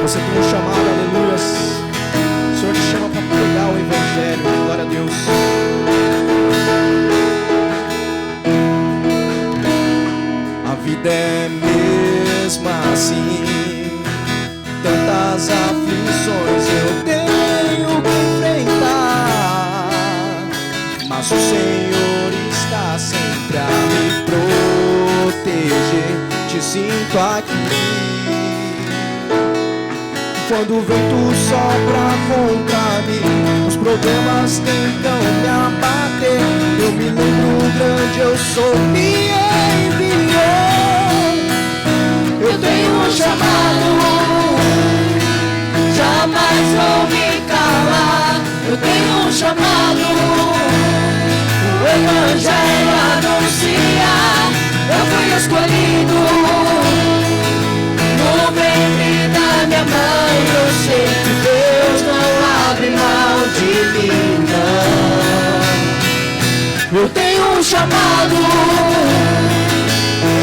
você tem um chamado, aleluia. O Senhor te chama para pregar o Evangelho, glória a Deus. A vida é mesmo assim, tantas aflições eu tenho que enfrentar, mas o Senhor está sempre a me proteger. Te sinto aqui. Quando o vento sopra contra mim, os problemas tentam me abater, eu me lembro grande, eu sou me enviou. Eu tenho um chamado, jamais vou me calar. Eu tenho um chamado, o Evangelho anunciar. Eu fui escolhido no ventre da minha mãe. Eu sei que Deus não abre mão de mim, não. Eu tenho um chamado,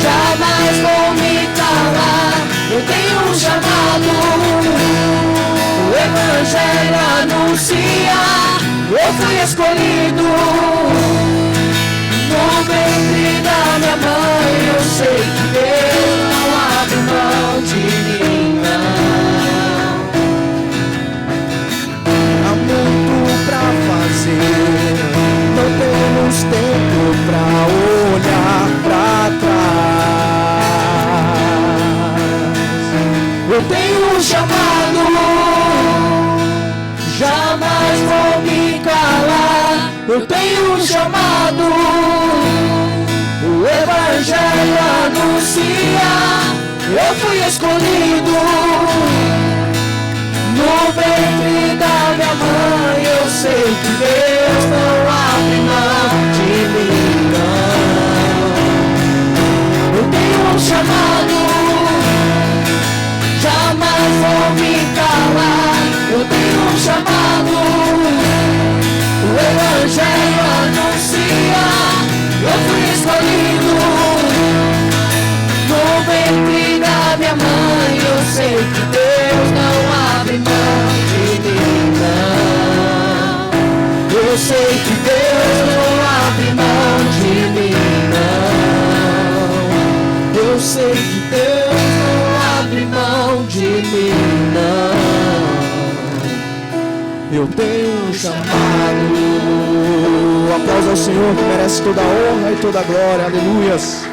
jamais vou me calar. Eu tenho um chamado, o Evangelho anunciar. Eu fui escolhido no ventre da minha mãe. Eu sei que Deus não abre mão de mim, não. Há muito pra fazer, não temos tempo pra olhar pra trás. Eu tenho um chamado, jamais vou me calar. Eu tenho um chamado, o Evangelho anunciar. Eu fui escolhido no ventre da minha mãe. Eu sei que Deus não abre mão de mim, não. Eu tenho um chamado, jamais vou me calar. Eu tenho um chamado, o Evangelho anunciar. Eu fui escolhido no ventre da minha mãe. Eu sei que Deus não abre mão de mim, não. Eu sei que Deus não abre mão de mim, não. Eu sei que Deus não abre mão de mim, não. Eu tenho um chamado. Aplausos ao Senhor, que merece toda a honra e toda a glória. Aleluias.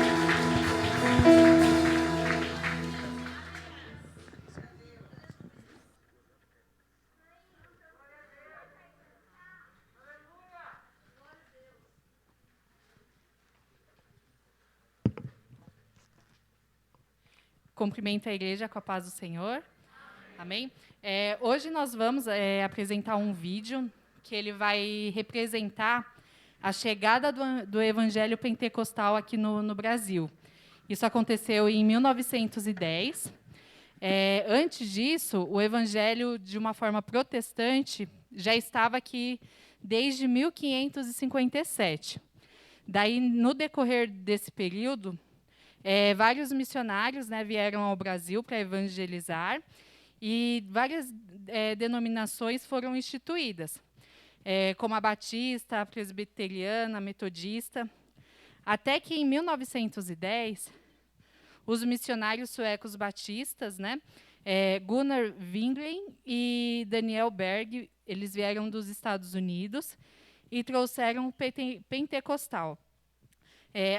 Cumprimento a igreja com a paz do Senhor. Amém? Hoje nós vamos apresentar um vídeo que ele vai representar a chegada do Evangelho Pentecostal aqui no Brasil. Isso aconteceu em 1910. Antes disso, o Evangelho, de uma forma protestante, já estava aqui desde 1557. Daí, no decorrer desse período, vários missionários, né, vieram ao Brasil para evangelizar e várias denominações foram instituídas, como a batista, a presbiteriana, a metodista, até que em 1910 os missionários suecos batistas, né, Gunnar Wingren e Daniel Berg, eles vieram dos Estados Unidos e trouxeram o pentecostal.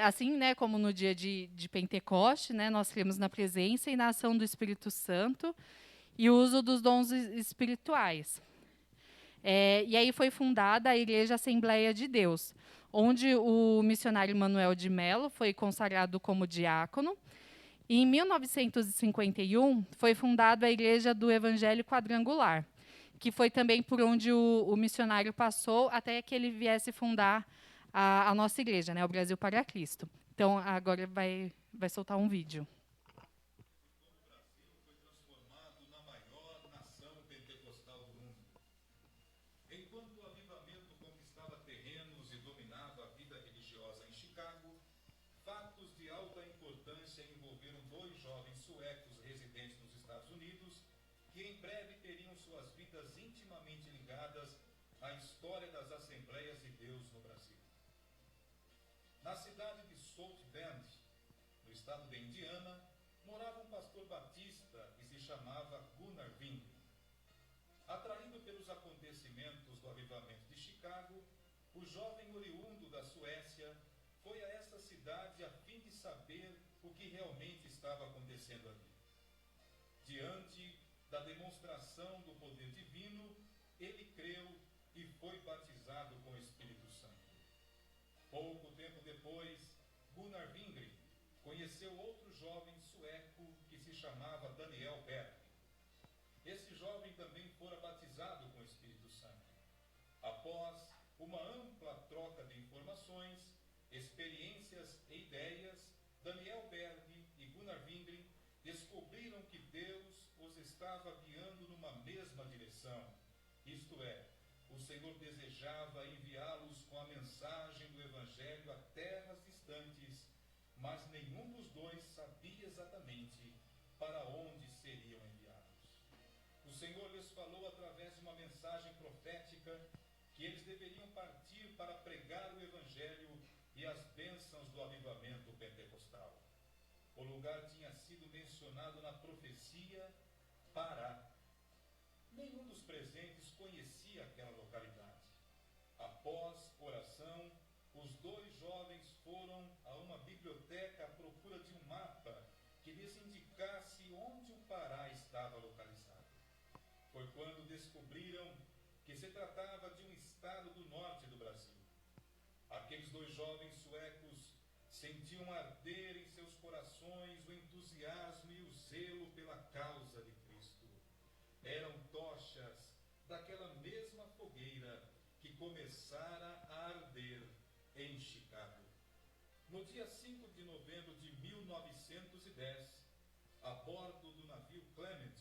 Assim, né, como no dia de Pentecoste, né, nós cremos na presença e na ação do Espírito Santo e o uso dos dons espirituais. E aí foi fundada a Igreja Assembleia de Deus, onde o missionário Manuel de Mello foi consagrado como diácono. E em 1951, foi fundada a Igreja do Evangelho Quadrangular, que foi também por onde o missionário passou até que ele viesse fundar a nossa igreja, né, o Brasil para Cristo. Então, agora vai soltar um vídeo. que em breve teriam suas vidas intimamente ligadas à história das Assembleias de Deus no Brasil. Na cidade de South Bend, no estado de Indiana, morava um pastor batista que se chamava Gunnar Wingren. Atraído pelos acontecimentos do avivamento de Chicago, o jovem oriundo da Suécia foi a essa cidade a fim de saber o que realmente estava acontecendo ali. Diante da demonstração do poder divino, ele creu e foi batizado com o Espírito Santo. Pouco tempo depois, Gunnar Wingren conheceu outro jovem sueco que se chamava Daniel Berg. Esse jovem também fora batizado com o Espírito Santo. Após uma ampla troca de informações, experiências e ideias, Daniel Berg e Gunnar Wingren descobriram que Deus os estava guiando numa mesma direção. Isto é, o Senhor desejava enviá-los com a mensagem do Evangelho a terras distantes, mas nenhum dos dois sabia exatamente para onde seriam enviados. O Senhor lhes falou através de uma mensagem profética que eles deveriam partir para pregar o Evangelho e as bênçãos do avivamento pentecostal. O lugar tinha sido mencionado na profecia Pará. Nenhum dos presentes conhecia aquela localidade. Após oração, os dois jovens foram a uma biblioteca à procura de um mapa que lhes indicasse onde o Pará estava localizado. Foi quando descobriram que se tratava de um estado do norte do Brasil. Aqueles dois jovens suecos sentiam arder em seus corações o entusiasmo e o zelo pela causa de Cristo. Eram tochas daquela mesma fogueira que começara a arder em Chicago. No dia 5 de novembro de 1910, a bordo do navio Clement,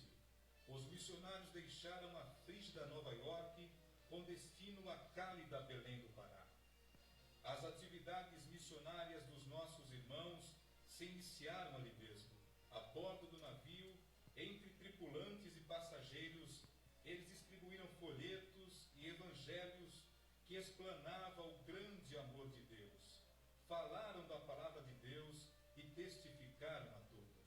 os missionários deixaram a frígida Nova York com destino à cálida Belém do Pará. As atividades missionárias dos nossos irmãos se iniciaram ali mesmo. A bordo do navio, entre tripulantes e passageiros, eles distribuíram folhetos e evangelhos que explanavam o grande amor de Deus. Falaram da palavra de Deus e testificaram a todos.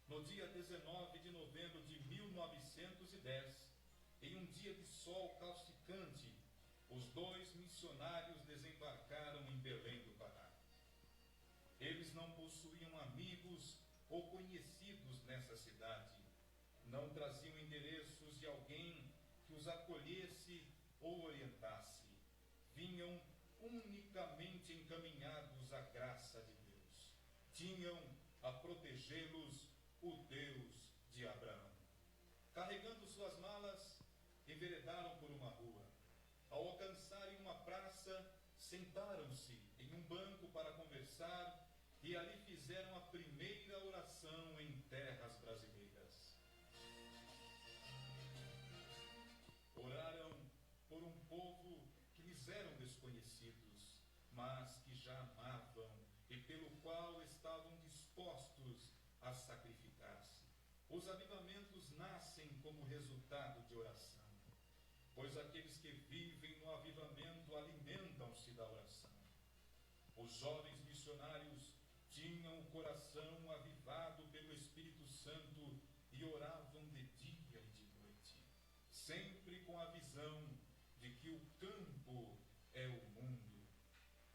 No dia 19 de novembro de 1910, em um dia de sol causticante, os dois missionários desembarcaram em Belém do Pará. Eles não possuíam amigos ou conhecidos nessa cidade, não traziam endereços de alguém que os acolhesse ou orientasse. Vinham unicamente encaminhados à graça de Deus. Tinham a protegê-los o Deus de Abraão. Carregando suas malas, enveredaram por uma rua. Ao alcançarem uma praça, sentaram-se em um banco para conversar e ali fizeram a primeira oração em terras brasileiras. Oraram por um povo que lhes eram desconhecidos, mas que já amavam e pelo qual estavam dispostos a sacrificar-se. Os avivamentos nascem como resultado de oração, pois aqueles que vivem no avivamento alimentam-se da oração. Os jovens missionários tinham o coração avivado pelo Espírito Santo e oravam de dia e de noite, sempre com a visão de que o campo é o mundo.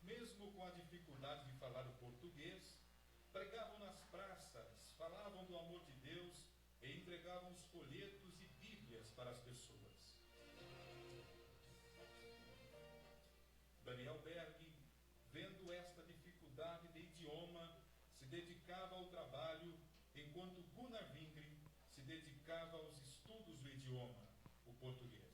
Mesmo com a dificuldade de falar o português, pregavam nas praças, falavam do amor de Deus e entregavam os folhetos e bíblias para as pessoas. Daniel Berg, vendo esta dificuldade de idioma, se dedicava ao trabalho, enquanto Gunnar Wingren se dedicava aos estudos do idioma, o português.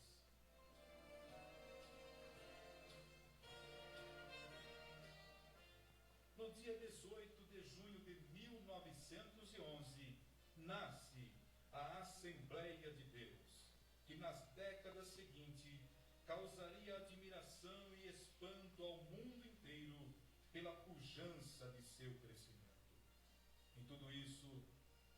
No dia 18 de junho de 1911, nasce a Assembleia de Deus, que nas décadas seguintes causaria admiração e espanto ao mundo inteiro pela pujança de seu crescimento. Em tudo isso,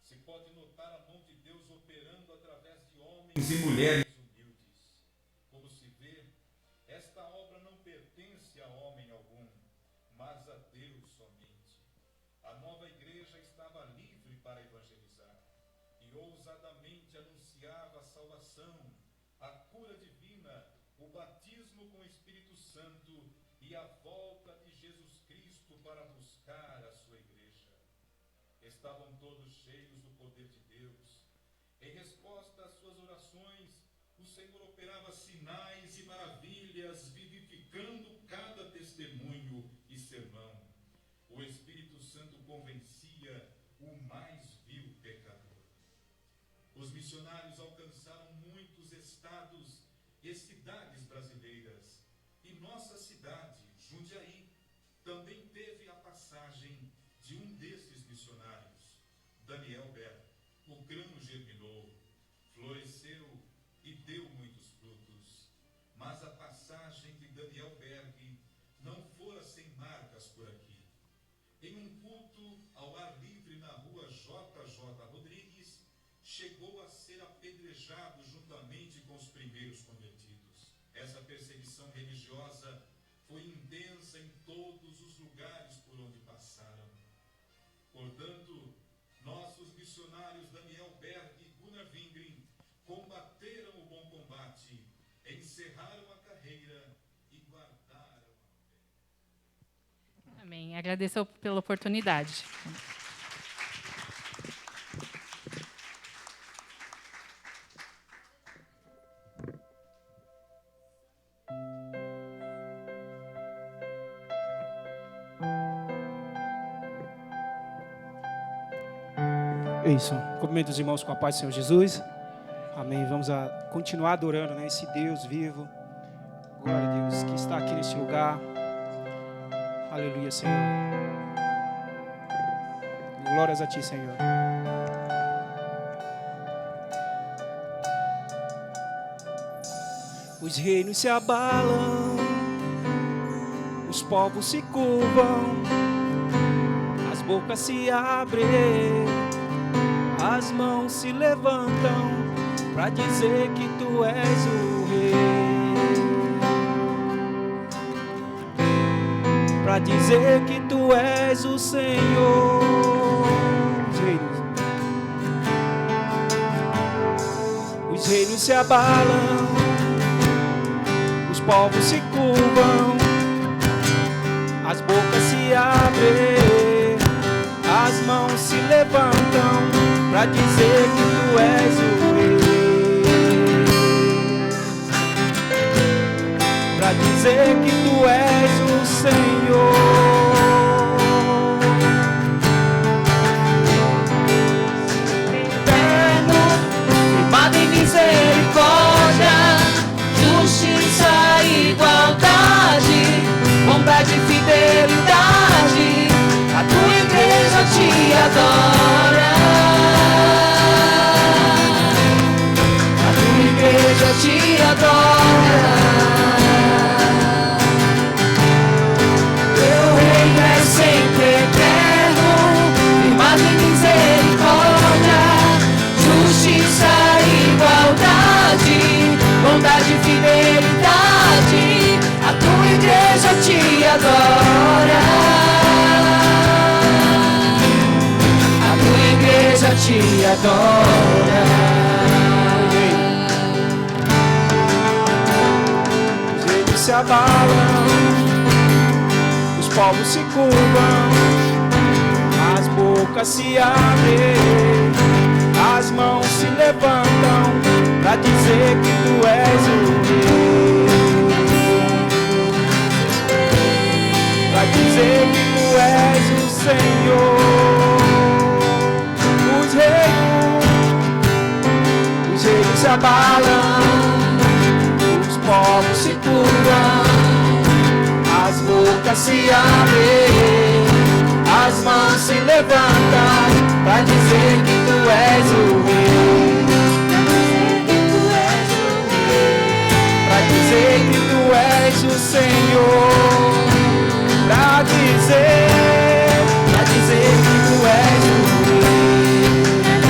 se pode notar a mão de Deus operando através de homens e mulheres humildes. Como se vê, esta obra não pertence a homem algum, mas a Deus somente. A nova igreja estava livre para evangelizar e ousadamente anunciava a salvação, a cura divina, o batismo com o Espírito Santo e a volta de Jesus Cristo para buscar a sua igreja. Estavam todos cheios do poder de Deus. Em resposta às suas orações, o Senhor operava sinais e maravilhas, vivificando cada testemunho e sermão. O Espírito Santo convencia o mais vil pecador. Os missionários alcançaram muitos estados e cidades brasileiras. E nossa cidade, Jundiaí, também teve a passagem de um desses missionários, Daniel Berg. O grão germinou, floresceu e deu muitos frutos. Mas a passagem de Daniel Berg não fora sem marcas por aqui. Em um culto ao ar livre na rua JJ Rodrigues, chegou a ser apedrejado juntamente com os primeiros convertidos. Essa perseguição religiosa foi intensa em todos os lugares por onde passaram. Portanto, nossos missionários Daniel Berg e Gunnar Wingren combateram o bom combate, encerraram a carreira e guardaram a fé. Amém. Agradeço pela oportunidade. É isso. Cumprimento os irmãos com a paz do Senhor Jesus. Amém. Vamos continuar adorando, né, esse Deus vivo. Glória a Deus que está aqui neste lugar. Aleluia, Senhor. Glórias a Ti, Senhor. Os reinos se abalam, os povos se curvam, as bocas se abrem, as mãos se levantam para dizer que Tu és o Rei, para dizer que Tu és o Senhor. Os reinos se abalam, os povos se curvam, as bocas se abrem, as mãos se levantam para dizer que Tu és o Rei, para dizer que Tu és o Senhor. Eterno, firmado em misericórdia, justiça e igualdade, bondade e fidelidade, a Tua igreja Te adora, a Tua igreja Te adora. Teu reino é sempre eterno, firmado em misericórdia, justiça e igualdade, bondade e fidelidade, a Tua igreja Te adora, a Tua igreja Te adora. Os reinos se abalam, os povos se curvam, as bocas se abrem, as mãos se levantam para dizer que Tu és o Rei, para dizer que Tu és o Senhor. Os reinos se abalam, os povos se curvam, as bocas se abrem, as mãos se levantam para dizer que Tu és o Rei, para dizer que Tu és o Senhor, para dizer que Tu és o Rei.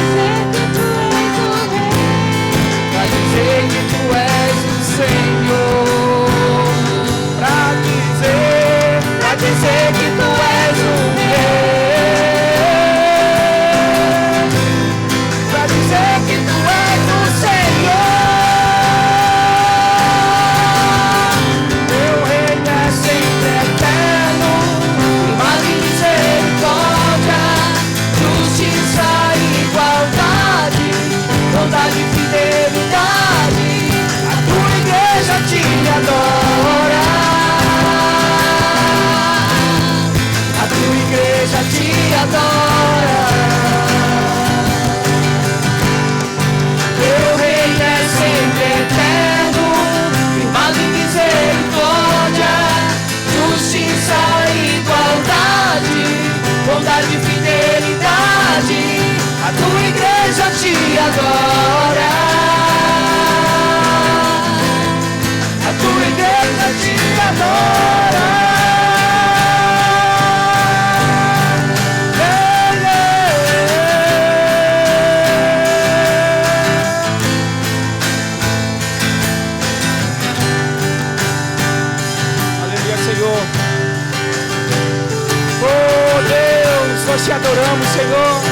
nós te adoramos, Senhor.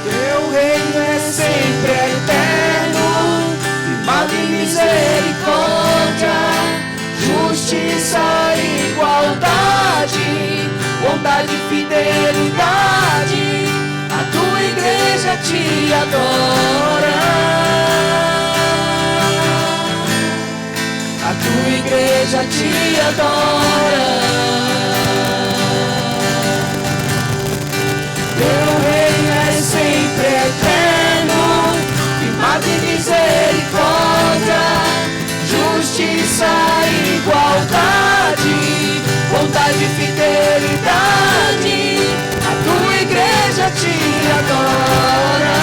Teu reino é sempre eterno, firmado em misericórdia, justiça e igualdade, bondade e fidelidade. A tua igreja te adora. A tua igreja te adora. Teu reino é sempre eterno, firmado em misericórdia, justiça e igualdade, bondade e fidelidade. A tua igreja te adora.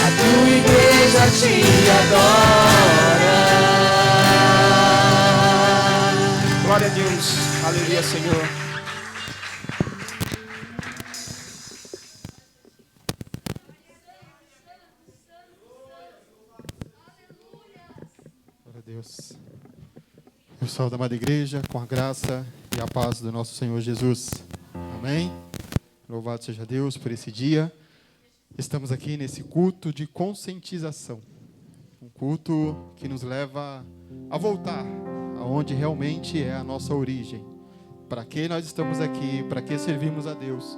A tua igreja te adora. Glória a Deus. Aleluia, Senhor. Glória a Deus. Pessoal da amada igreja, com a graça e a paz do nosso Senhor Jesus. Amém? Louvado seja Deus por esse dia. Estamos aqui nesse culto de conscientização. Um culto que nos leva a voltar aonde realmente é a nossa origem. Para que nós estamos aqui, para que servimos a Deus.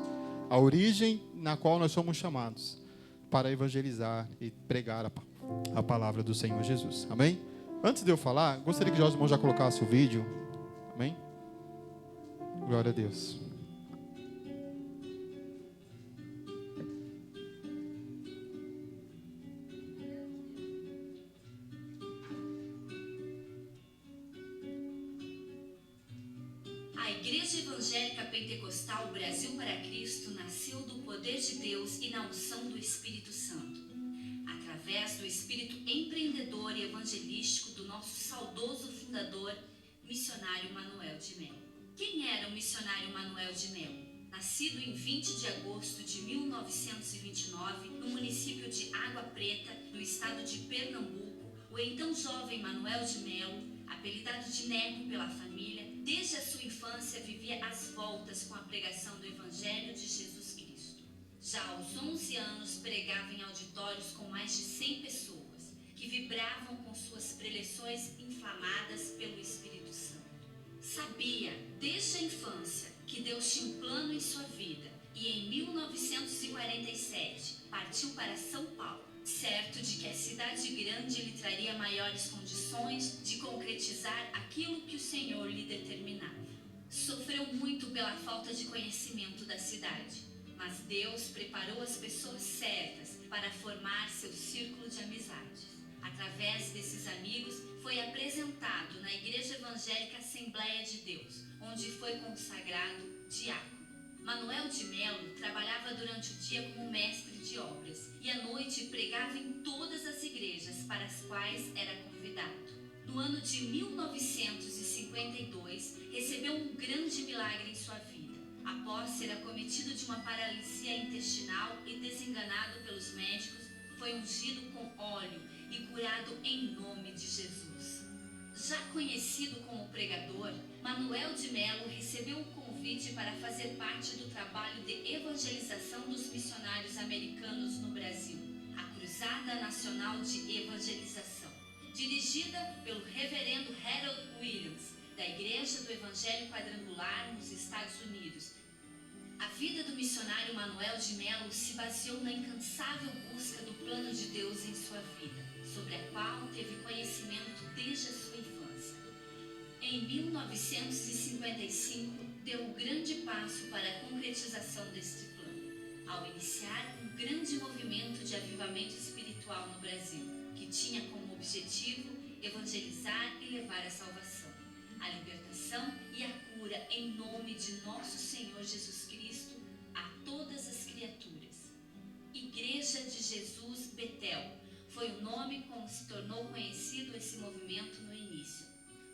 A origem na qual nós somos chamados para evangelizar e pregar a palavra do Senhor Jesus. Amém? Antes de eu falar, gostaria que os irmãos já colocassem o vídeo. Amém? Glória a Deus. A Igreja Evangélica Pentecostal Brasil para Cristo nasceu do poder de Deus e na unção do Espírito Santo, através do espírito empreendedor e evangelístico do nosso saudoso fundador, missionário Manuel de Melo. Quem era o missionário Manuel de Melo? Nascido em 20 de agosto de 1929, no município de Água Preta, no estado de Pernambuco, o então jovem Manuel de Melo, apelidado de Neco pela família, desde a sua infância vivia às voltas com a pregação do Evangelho de Jesus Cristo. Já aos 11 anos pregava em auditórios com mais de 100 pessoas, que vibravam com suas preleções inflamadas pelo Espírito Santo. Sabia, desde a infância, que Deus tinha um plano em sua vida e em 1947 partiu para São Paulo, certo de que a cidade grande lhe traria maiores condições de concretizar aquilo que o Senhor lhe determinava. Sofreu muito pela falta de conhecimento da cidade, mas Deus preparou as pessoas certas para formar seu círculo de amizades. Através desses amigos, foi apresentado na Igreja Evangélica Assembleia de Deus, onde foi consagrado diácono. Manuel de Melo trabalhava durante o dia como mestre de obras e à noite pregava em todas as igrejas para as quais era convidado. No ano de 1952, recebeu um grande milagre em sua vida. Após ser acometido de uma paralisia intestinal e desenganado pelos médicos, foi ungido com óleo e curado em nome de Jesus. Já conhecido como pregador, Manuel de Melo recebeu o convite para fazer parte do trabalho de evangelização dos missionários americanos no Brasil, a Cruzada Nacional de Evangelização, dirigida pelo reverendo Harold Williams, da Igreja do Evangelho Quadrangular nos Estados Unidos. A vida do missionário Manuel de Melo se baseou na incansável busca do plano de Deus em sua vida, sobre a qual teve conhecimento desde a sua infância. Em 1955, deu o grande passo para a concretização deste plano, ao iniciar um grande movimento de avivamento espiritual no Brasil, que tinha como objetivo evangelizar e levar a salvação, a libertação e a cura em nome de nosso Senhor Jesus Cristo a todas as criaturas. Igreja de Jesus Betel foi o nome como se tornou conhecido esse movimento no início.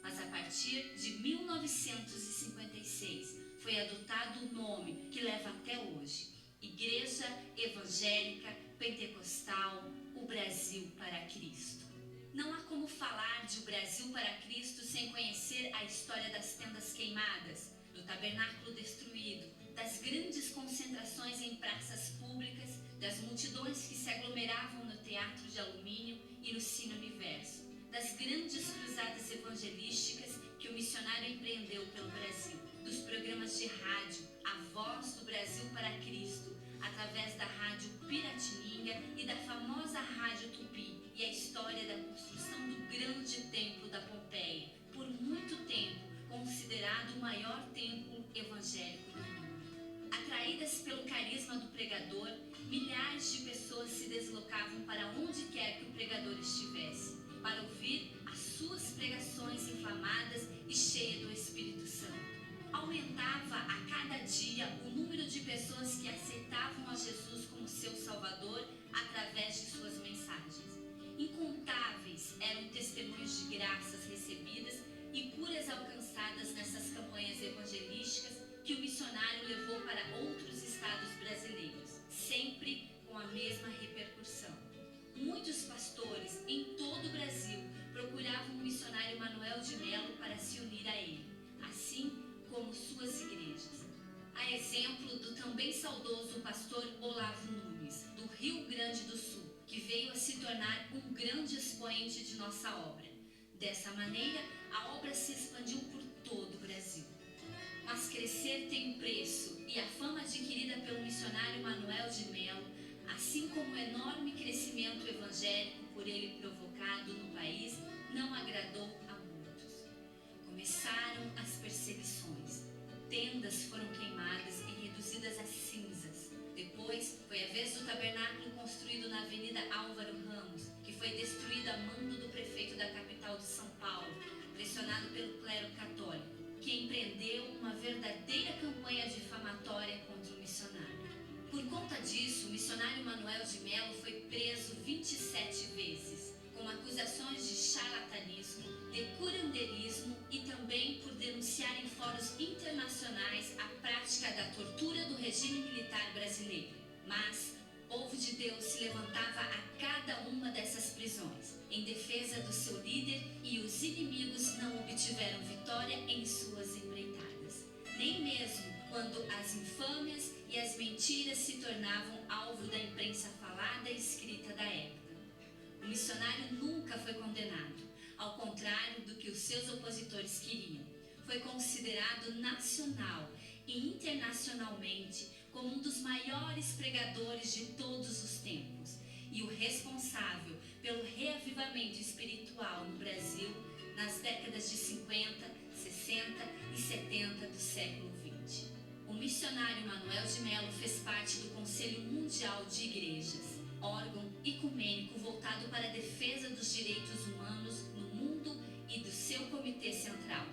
Mas a partir de 1956 foi adotado o nome que leva até hoje: Igreja Evangélica Pentecostal o Brasil para Cristo. Não há como falar de o Brasil para Cristo sem conhecer a história das tendas queimadas, do tabernáculo destruído, das grandes concentrações em praças públicas, das multidões que se aglomeravam no teatro de alumínio e no Cine Universo, das grandes cruzadas evangelísticas que o missionário empreendeu pelo Brasil, dos programas de rádio, a voz do Brasil para Cristo, através da rádio Piratininga e da famosa rádio Tupi, e a história da construção do grande templo da Pompeia, por muito tempo considerado o maior templo evangélico do mundo. Atraídas pelo carisma do pregador, milhares de pessoas se deslocavam para onde quer que o pregador estivesse, para ouvir as suas pregações inflamadas e cheias do Espírito Santo. Aumentava a cada dia o número de pessoas que aceitavam a Jesus como seu Salvador através de suas mensagens. Incontáveis eram testemunhos de graças recebidas e curas alcançadas nessas campanhas evangelísticas que o missionário levou para outros estados brasileiros, sempre com a mesma repercussão. Muitos pastores em todo o Brasil procuravam o missionário Manuel de Melo para se unir a ele, assim como suas igrejas. A exemplo do também saudoso pastor Olavo Nunes, do Rio Grande do Sul, que veio a se tornar um grande expoente de nossa obra. Dessa maneira, a obra se expandiu por todo o Brasil. Mas crescer tem um preço, e a fama adquirida pelo missionário Manuel de Melo, assim como o enorme crescimento evangélico por ele provocado no país, não agradou a muitos. Começaram as perseguições. Tendas foram queimadas e reduzidas a cinzas. Depois, foi a vez do tabernáculo construído na Avenida Álvaro Ramos, que foi destruído a mando do prefeito da capital de São Paulo, pressionado pelo clero católico, que empreendeu uma verdadeira campanha difamatória contra o missionário. Por conta disso, o missionário Manuel de Melo foi preso 27 vezes, com acusações de charlatanismo, de curanderismo e também por denunciar em fóruns internacionais a prática da tortura do regime militar brasileiro. Mas o povo de Deus se levantava a cada uma dessas prisões, em defesa do seu líder, e os inimigos não obtiveram vitória em suas empreitadas. Nem mesmo quando as infâmias e as mentiras se tornavam alvo da imprensa falada e escrita da época. O missionário nunca foi condenado, ao contrário do que os seus opositores queriam. Foi considerado nacional e internacionalmente como um dos maiores pregadores de todos os tempos e o responsável pelo reavivamento espiritual no Brasil nas décadas de 50, 60 e 70 do século XX. O missionário Manuel de Melo fez parte do Conselho Mundial de Igrejas, órgão ecumênico voltado para a defesa dos direitos humanos no mundo, e do seu Comitê Central,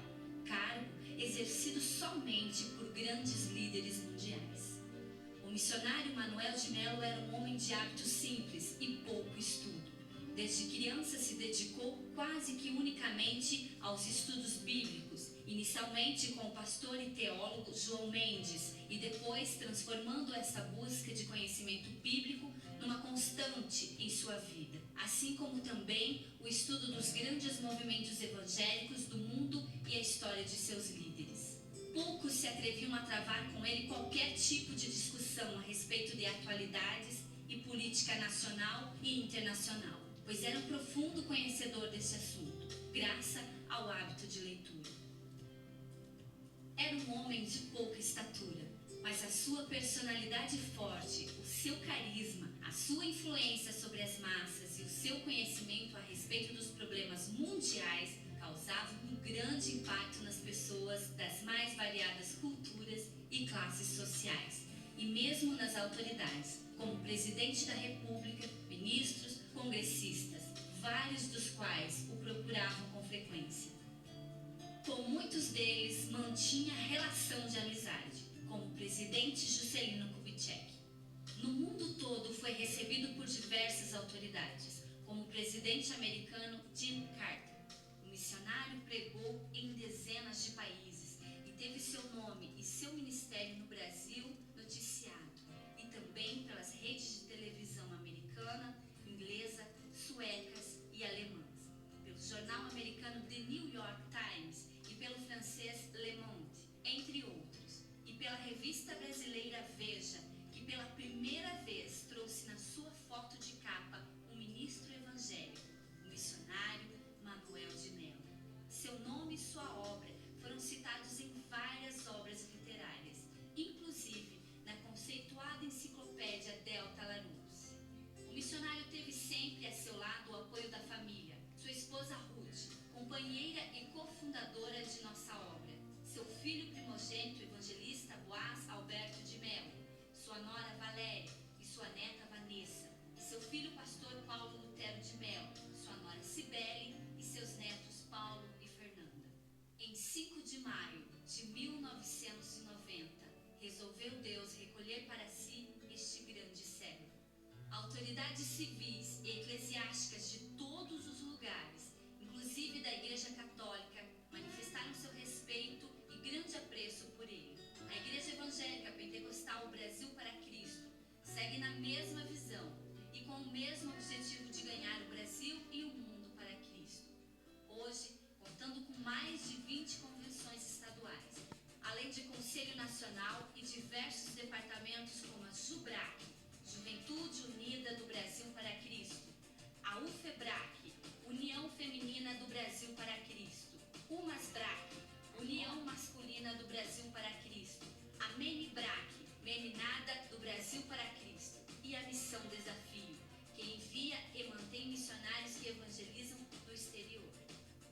cargo exercido somente por grandes líderes mundiais. O missionário Manuel de Melo era um homem de hábitos simples e pouco estudo. Desde criança se dedicou quase que unicamente aos estudos bíblicos, inicialmente com o pastor e teólogo João Mendes, e depois transformando essa busca de conhecimento bíblico numa constante em sua vida, assim como também o estudo dos grandes movimentos evangélicos do mundo e a história de seus líderes. Poucos se atreviam a travar com ele qualquer tipo de discussão a respeito de atualidades e política nacional e internacional, pois era um profundo conhecedor desse assunto, graças ao hábito de leitura. Era um homem de pouca estatura, mas a sua personalidade forte, o seu carisma, a sua influência sobre as massas e o seu conhecimento a respeito dos problemas mundiais causavam um grande impacto nas pessoas das mais variadas culturas e classes sociais, e mesmo nas autoridades, como o presidente da República, ministros, congressistas, vários dos quais o procuravam com frequência. Com muitos deles mantinha relação de amizade, como o presidente Juscelino Kubitschek. No mundo todo foi recebido por diversas autoridades, como o presidente americano Jimmy Carter. O missionário pregou em dezenas de países e teve seu nome e seu ministério no Brasil noticiado, e também pelas redes de televisão americana, inglesa, autoridades civis e eclesiásticas de todos os lugares, inclusive da Igreja Católica, manifestaram seu respeito e grande apreço por ele. A Igreja Evangélica Pentecostal Brasil para Cristo segue na mesma visão e com o mesmo objetivo de ganhar o Brasil e o mundo para Cristo. Hoje, contando com mais de 20 convenções estaduais, além de Conselho Nacional e diversos departamentos como a JUBRAC, Juventude Unida do Brasil para Cristo, a UFEBRAC, União Feminina do Brasil para Cristo, UMASBRAC, União Masculina do Brasil para Cristo, a MENIBRAC, Meninada do Brasil para Cristo, e a Missão Desafio, que envia e mantém missionários que evangelizam no exterior.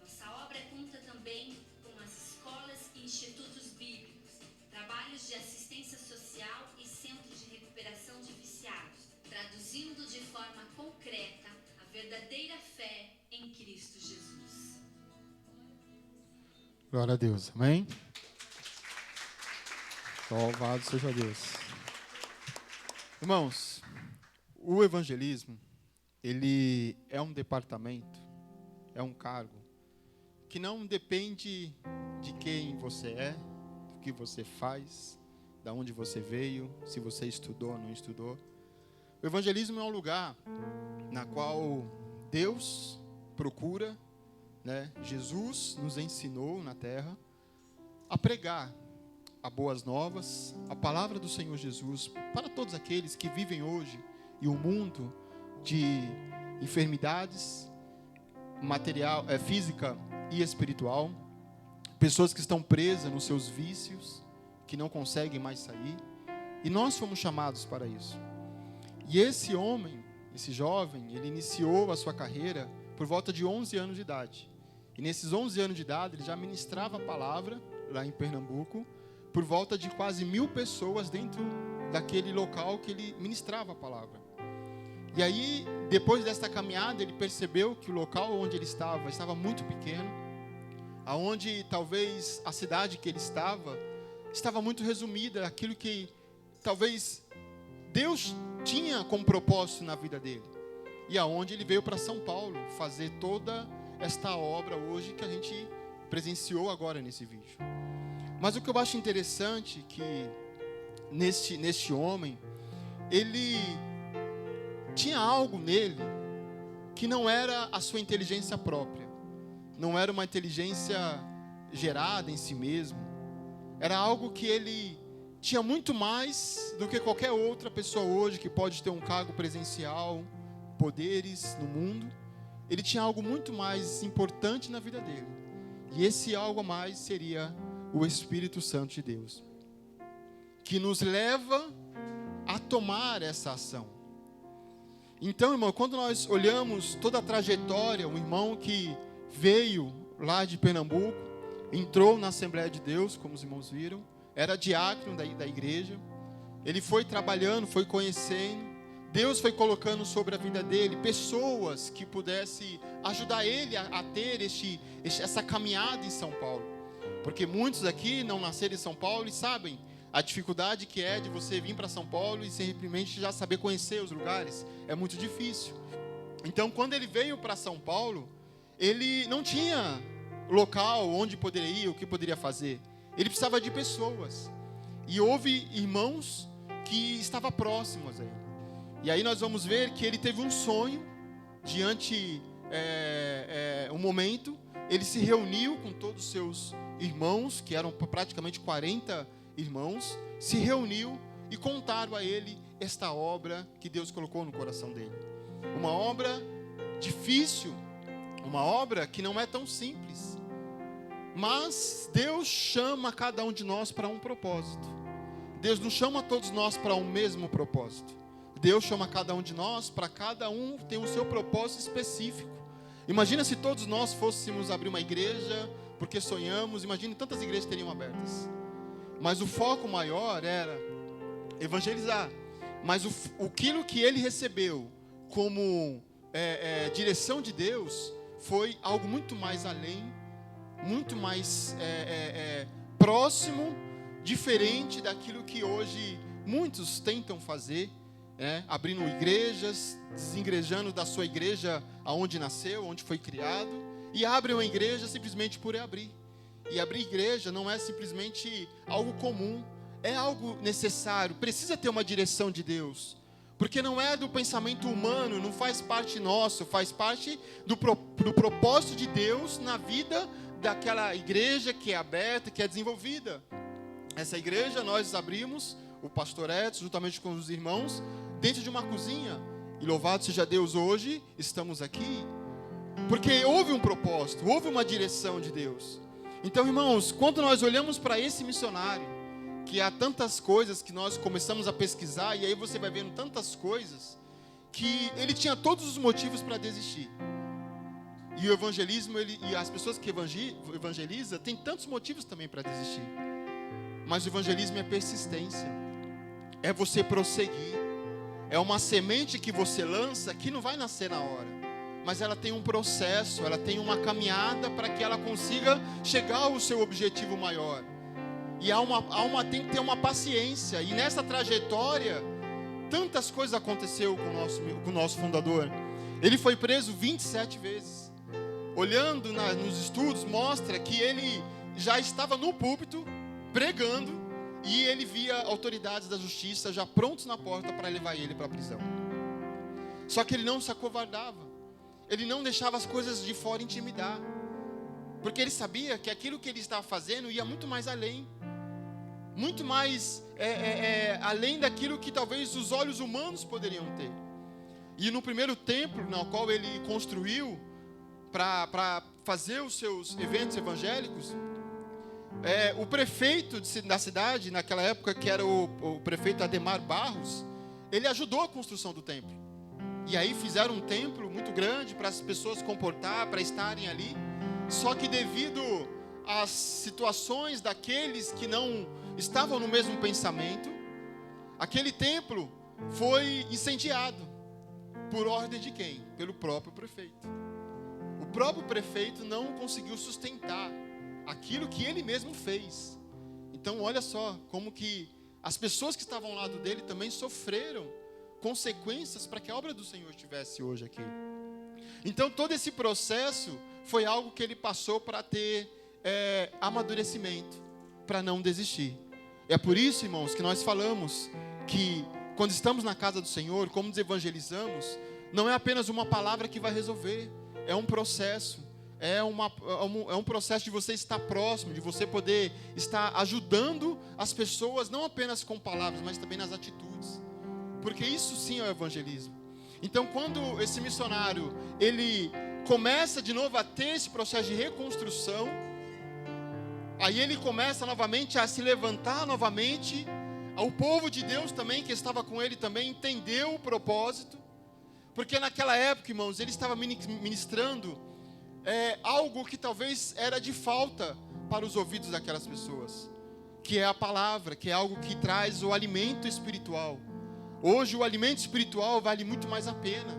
Nossa obra conta também com as escolas e institutos bíblicos, trabalhos de assistência social e centros de recuperação de viciados, traduzindo de forma concreta a verdadeira fé em Cristo Jesus. Glória a Deus, amém? Louvado seja Deus. Irmãos, o evangelismo, ele é um departamento, é um cargo, que não depende de quem você é, do que você faz, de onde você veio, se você estudou ou não estudou. O evangelismo é um lugar na qual Deus procura, né? Jesus nos ensinou na terra a pregar a boas novas, a palavra do Senhor Jesus para todos aqueles que vivem hoje em um mundo de enfermidades material, física e espiritual, pessoas que estão presas nos seus vícios, que não conseguem mais sair, e nós fomos chamados para isso. E esse homem, esse jovem, ele iniciou a sua carreira por volta de 11 anos de idade. E nesses 11 anos de idade, ele já ministrava a palavra lá em Pernambuco, por volta de quase 1000 pessoas dentro daquele local que ele ministrava a palavra. E aí, depois desta caminhada, ele percebeu que o local onde ele estava muito pequeno, aonde talvez a cidade que ele estava muito resumida, aquilo que talvez Deus tinha como propósito na vida dele. E aonde ele veio para São Paulo fazer toda esta obra hoje que a gente presenciou agora nesse vídeo. Mas o que eu acho interessante que neste homem, ele tinha algo nele que não era a sua inteligência própria, não era uma inteligência gerada em si mesmo, era algo que ele tinha muito mais do que qualquer outra pessoa hoje que pode ter um cargo presencial, poderes no mundo. Ele tinha algo muito mais importante na vida dele, e esse algo a mais seria o Espírito Santo de Deus, que nos leva a tomar essa ação. Então, irmão, quando nós olhamos toda a trajetória, um irmão que veio lá de Pernambuco, entrou na Assembleia de Deus, como os irmãos viram, era diácono da igreja, ele foi trabalhando, foi conhecendo, Deus foi colocando sobre a vida dele pessoas que pudessem ajudar ele a ter essa caminhada em São Paulo. Porque muitos aqui não nasceram em São Paulo e sabem a dificuldade que é de você vir para São Paulo e simplesmente já saber conhecer os lugares. É muito difícil. Então, quando ele veio para São Paulo, ele não tinha local onde poderia ir, o que poderia fazer. Ele precisava de pessoas. E houve irmãos que estavam próximos a ele. E aí nós vamos ver que ele teve um sonho diante um momento. Ele se reuniu com todos os seus irmãos, que eram praticamente 40 irmãos, se reuniu e contaram a ele esta obra que Deus colocou no coração dele. Uma obra difícil, uma obra que não é tão simples, mas Deus chama cada um de nós para um propósito. Deus não chama todos nós para um mesmo propósito. Deus chama cada um de nós para cada um ter o seu propósito específico. Imagina se todos nós fôssemos abrir uma igreja porque sonhamos, imagine tantas igrejas teriam abertas. Mas o foco maior era evangelizar. Mas aquilo que ele recebeu como direção de Deus foi algo muito mais além, muito mais próximo, diferente daquilo que hoje muitos tentam fazer, abrindo igrejas, desengrejando da sua igreja aonde nasceu, onde foi criado, e abre uma igreja simplesmente por abrir. E abrir igreja não é simplesmente algo comum, é algo necessário, precisa ter uma direção de Deus, porque não é do pensamento humano, não faz parte nosso, faz parte do propósito de Deus na vida daquela igreja que é aberta, que é desenvolvida. Essa igreja nós abrimos, o pastor Edson, juntamente com os irmãos, dentro de uma cozinha. E louvado seja Deus, hoje estamos aqui, porque houve um propósito, houve uma direção de Deus. Então, irmãos, quando nós olhamos para esse missionário, que há tantas coisas que nós começamos a pesquisar, e aí você vai vendo tantas coisas, que ele tinha todos os motivos para desistir. E o evangelismo, e as pessoas que evangelizam, têm tantos motivos também para desistir. Mas o evangelismo é persistência, é você prosseguir, é uma semente que você lança que não vai nascer na hora, mas ela tem um processo, ela tem uma caminhada para que ela consiga chegar ao seu objetivo maior. E tem que ter uma paciência. E nessa trajetória, tantas coisas aconteceu com o nosso fundador. Ele foi preso 27 vezes. Olhando nos estudos, mostra que ele já estava no púlpito, pregando, e ele via autoridades da justiça já prontos na porta para levar ele para a prisão. Só que ele não se acovardava. Ele não deixava as coisas de fora intimidar. Porque ele sabia que aquilo que ele estava fazendo ia muito mais além. Muito mais além daquilo que talvez os olhos humanos poderiam ter. E no primeiro templo, no qual ele construiu para fazer os seus eventos evangélicos, o prefeito da cidade, naquela época, que era o prefeito Ademar Barros, ele ajudou a construção do templo. E aí fizeram um templo muito grande para as pessoas comportar, para estarem ali. Só que devido às situações daqueles que não estavam no mesmo pensamento, aquele templo foi incendiado. Por ordem de quem? Pelo próprio prefeito. O próprio prefeito não conseguiu sustentar aquilo que ele mesmo fez. Então olha só como que as pessoas que estavam ao lado dele também sofreram consequências para que a obra do Senhor estivesse hoje aqui. Então todo esse processo foi algo que ele passou para ter amadurecimento, para não desistir. É por isso, irmãos, que nós falamos que quando estamos na casa do Senhor, como nos evangelizamos, não é apenas uma palavra que vai resolver, é um processo. É um processo de você estar próximo, de você poder estar ajudando as pessoas, não apenas com palavras, mas também nas atitudes. Porque isso sim é o evangelismo. Então, quando esse missionário, ele começa de novo a ter esse processo de reconstrução, aí ele começa novamente a se levantar novamente, o povo de Deus também, que estava com ele também, entendeu o propósito, porque naquela época, irmãos, ele estava ministrando algo que talvez era de falta para os ouvidos daquelas pessoas, que é a palavra, que é algo que traz o alimento espiritual. Hoje o alimento espiritual vale muito mais a pena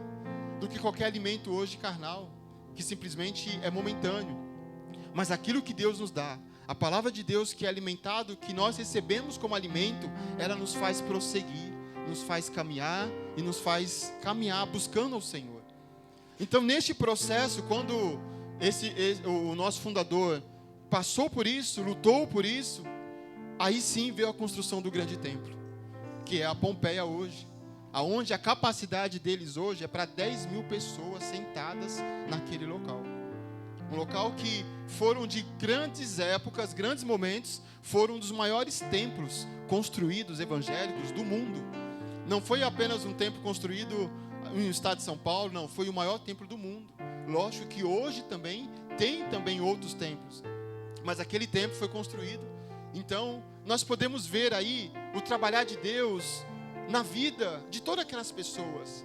do que qualquer alimento hoje carnal, que simplesmente é momentâneo. Mas aquilo que Deus nos dá, a palavra de Deus que é alimentado, que nós recebemos como alimento, ela nos faz prosseguir, nos faz caminhar e nos faz caminhar buscando ao Senhor. Então neste processo, quando o nosso fundador passou por isso, lutou por isso, aí sim veio a construção do grande templo, que é a Pompeia hoje, aonde a capacidade deles hoje é para 10 mil pessoas sentadas naquele local. Um local que foram de grandes épocas, grandes momentos, foram um dos maiores templos construídos evangélicos do mundo. Não foi apenas um templo construído no estado de São Paulo, não, foi o maior templo do mundo. Lógico que hoje também tem também outros templos, mas aquele templo foi construído. Então, nós podemos ver aí o trabalhar de Deus na vida de todas aquelas pessoas.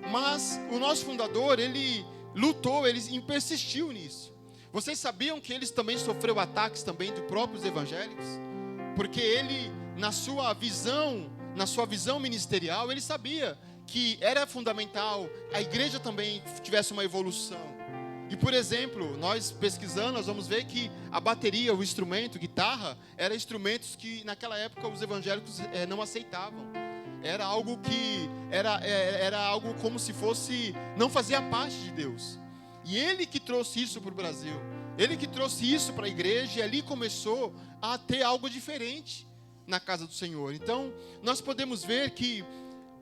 Mas o nosso fundador, ele lutou, ele persistiu nisso. Vocês sabiam que eles também sofreu ataques também de próprios evangélicos? Porque ele, na sua visão ministerial, ele sabia que era fundamental a igreja também tivesse uma evolução. E, por exemplo, nós pesquisando, nós vamos ver que a bateria, o instrumento, guitarra, eram instrumentos que naquela época os evangélicos não aceitavam. era algo que era algo como se fosse, não fazia parte de Deus. E Ele que trouxe isso para o Brasil, Ele que trouxe isso para a igreja, e ali começou a ter algo diferente na casa do Senhor. Então, nós podemos ver que,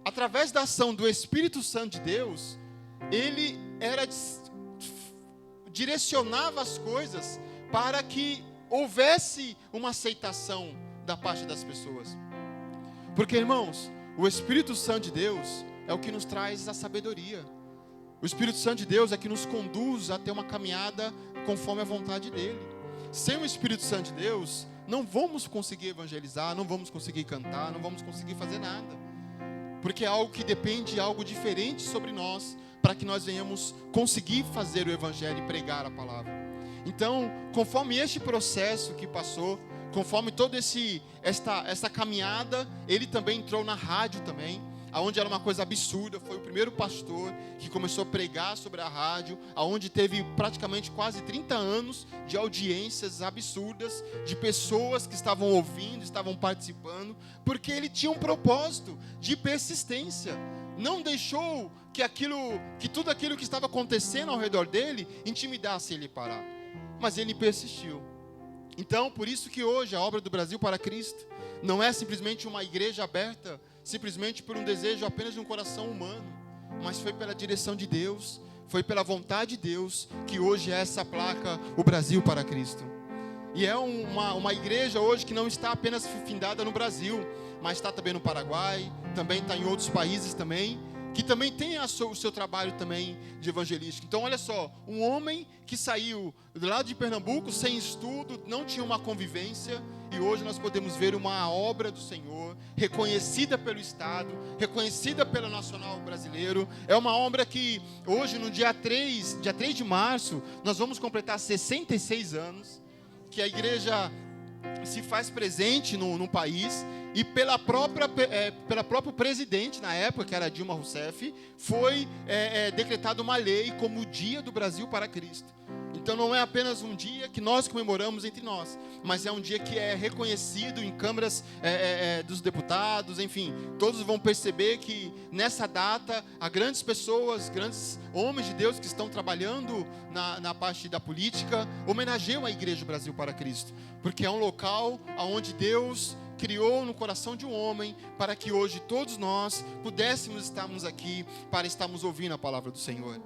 através da ação do Espírito Santo de Deus, Ele direcionava as coisas para que houvesse uma aceitação da parte das pessoas. Porque, irmãos, o Espírito Santo de Deus é o que nos traz a sabedoria. O Espírito Santo de Deus é que nos conduz a ter uma caminhada conforme a vontade dEle. Sem o Espírito Santo de Deus, não vamos conseguir evangelizar, não vamos conseguir cantar, não vamos conseguir fazer nada. Porque é algo que depende de algo diferente sobre nós, para que nós venhamos conseguir fazer o Evangelho e pregar a palavra. Então, conforme este processo que passou, conforme toda essa caminhada, ele também entrou na rádio também, aonde era uma coisa absurda. Foi o primeiro pastor que começou a pregar sobre a rádio, aonde teve praticamente quase 30 anos de audiências absurdas, de pessoas que estavam ouvindo, estavam participando, porque ele tinha um propósito de persistência. Não deixou que tudo aquilo que estava acontecendo ao redor dele intimidasse ele parar, mas ele persistiu. Então, por isso que hoje a obra do Brasil para Cristo não é simplesmente uma igreja aberta, simplesmente por um desejo apenas de um coração humano, mas foi pela direção de Deus, foi pela vontade de Deus, que hoje é essa placa, o Brasil para Cristo. E é uma igreja hoje que não está apenas findada no Brasil, mas está também no Paraguai, também está em outros países também, que também tem o seu trabalho também de evangelístico. Então, olha só, um homem que saiu do lado de Pernambuco sem estudo, não tinha uma convivência, e hoje nós podemos ver uma obra do Senhor, reconhecida pelo Estado, reconhecida pelo Nacional Brasileiro. É uma obra que hoje, no dia 3 de março, nós vamos completar 66 anos, que a igreja se faz presente no país, e pela próprio presidente na época, que era Dilma Rousseff, foi decretada uma lei como o Dia do Brasil para Cristo. Então não é apenas um dia que nós comemoramos entre nós, mas é um dia que é reconhecido em câmaras dos deputados, enfim, todos vão perceber que nessa data há grandes pessoas, grandes homens de Deus que estão trabalhando na parte da política, homenageiam a Igreja do Brasil para Cristo, porque é um local onde Deus criou no coração de um homem, para que hoje todos nós pudéssemos estarmos aqui, para estarmos ouvindo a palavra do Senhor.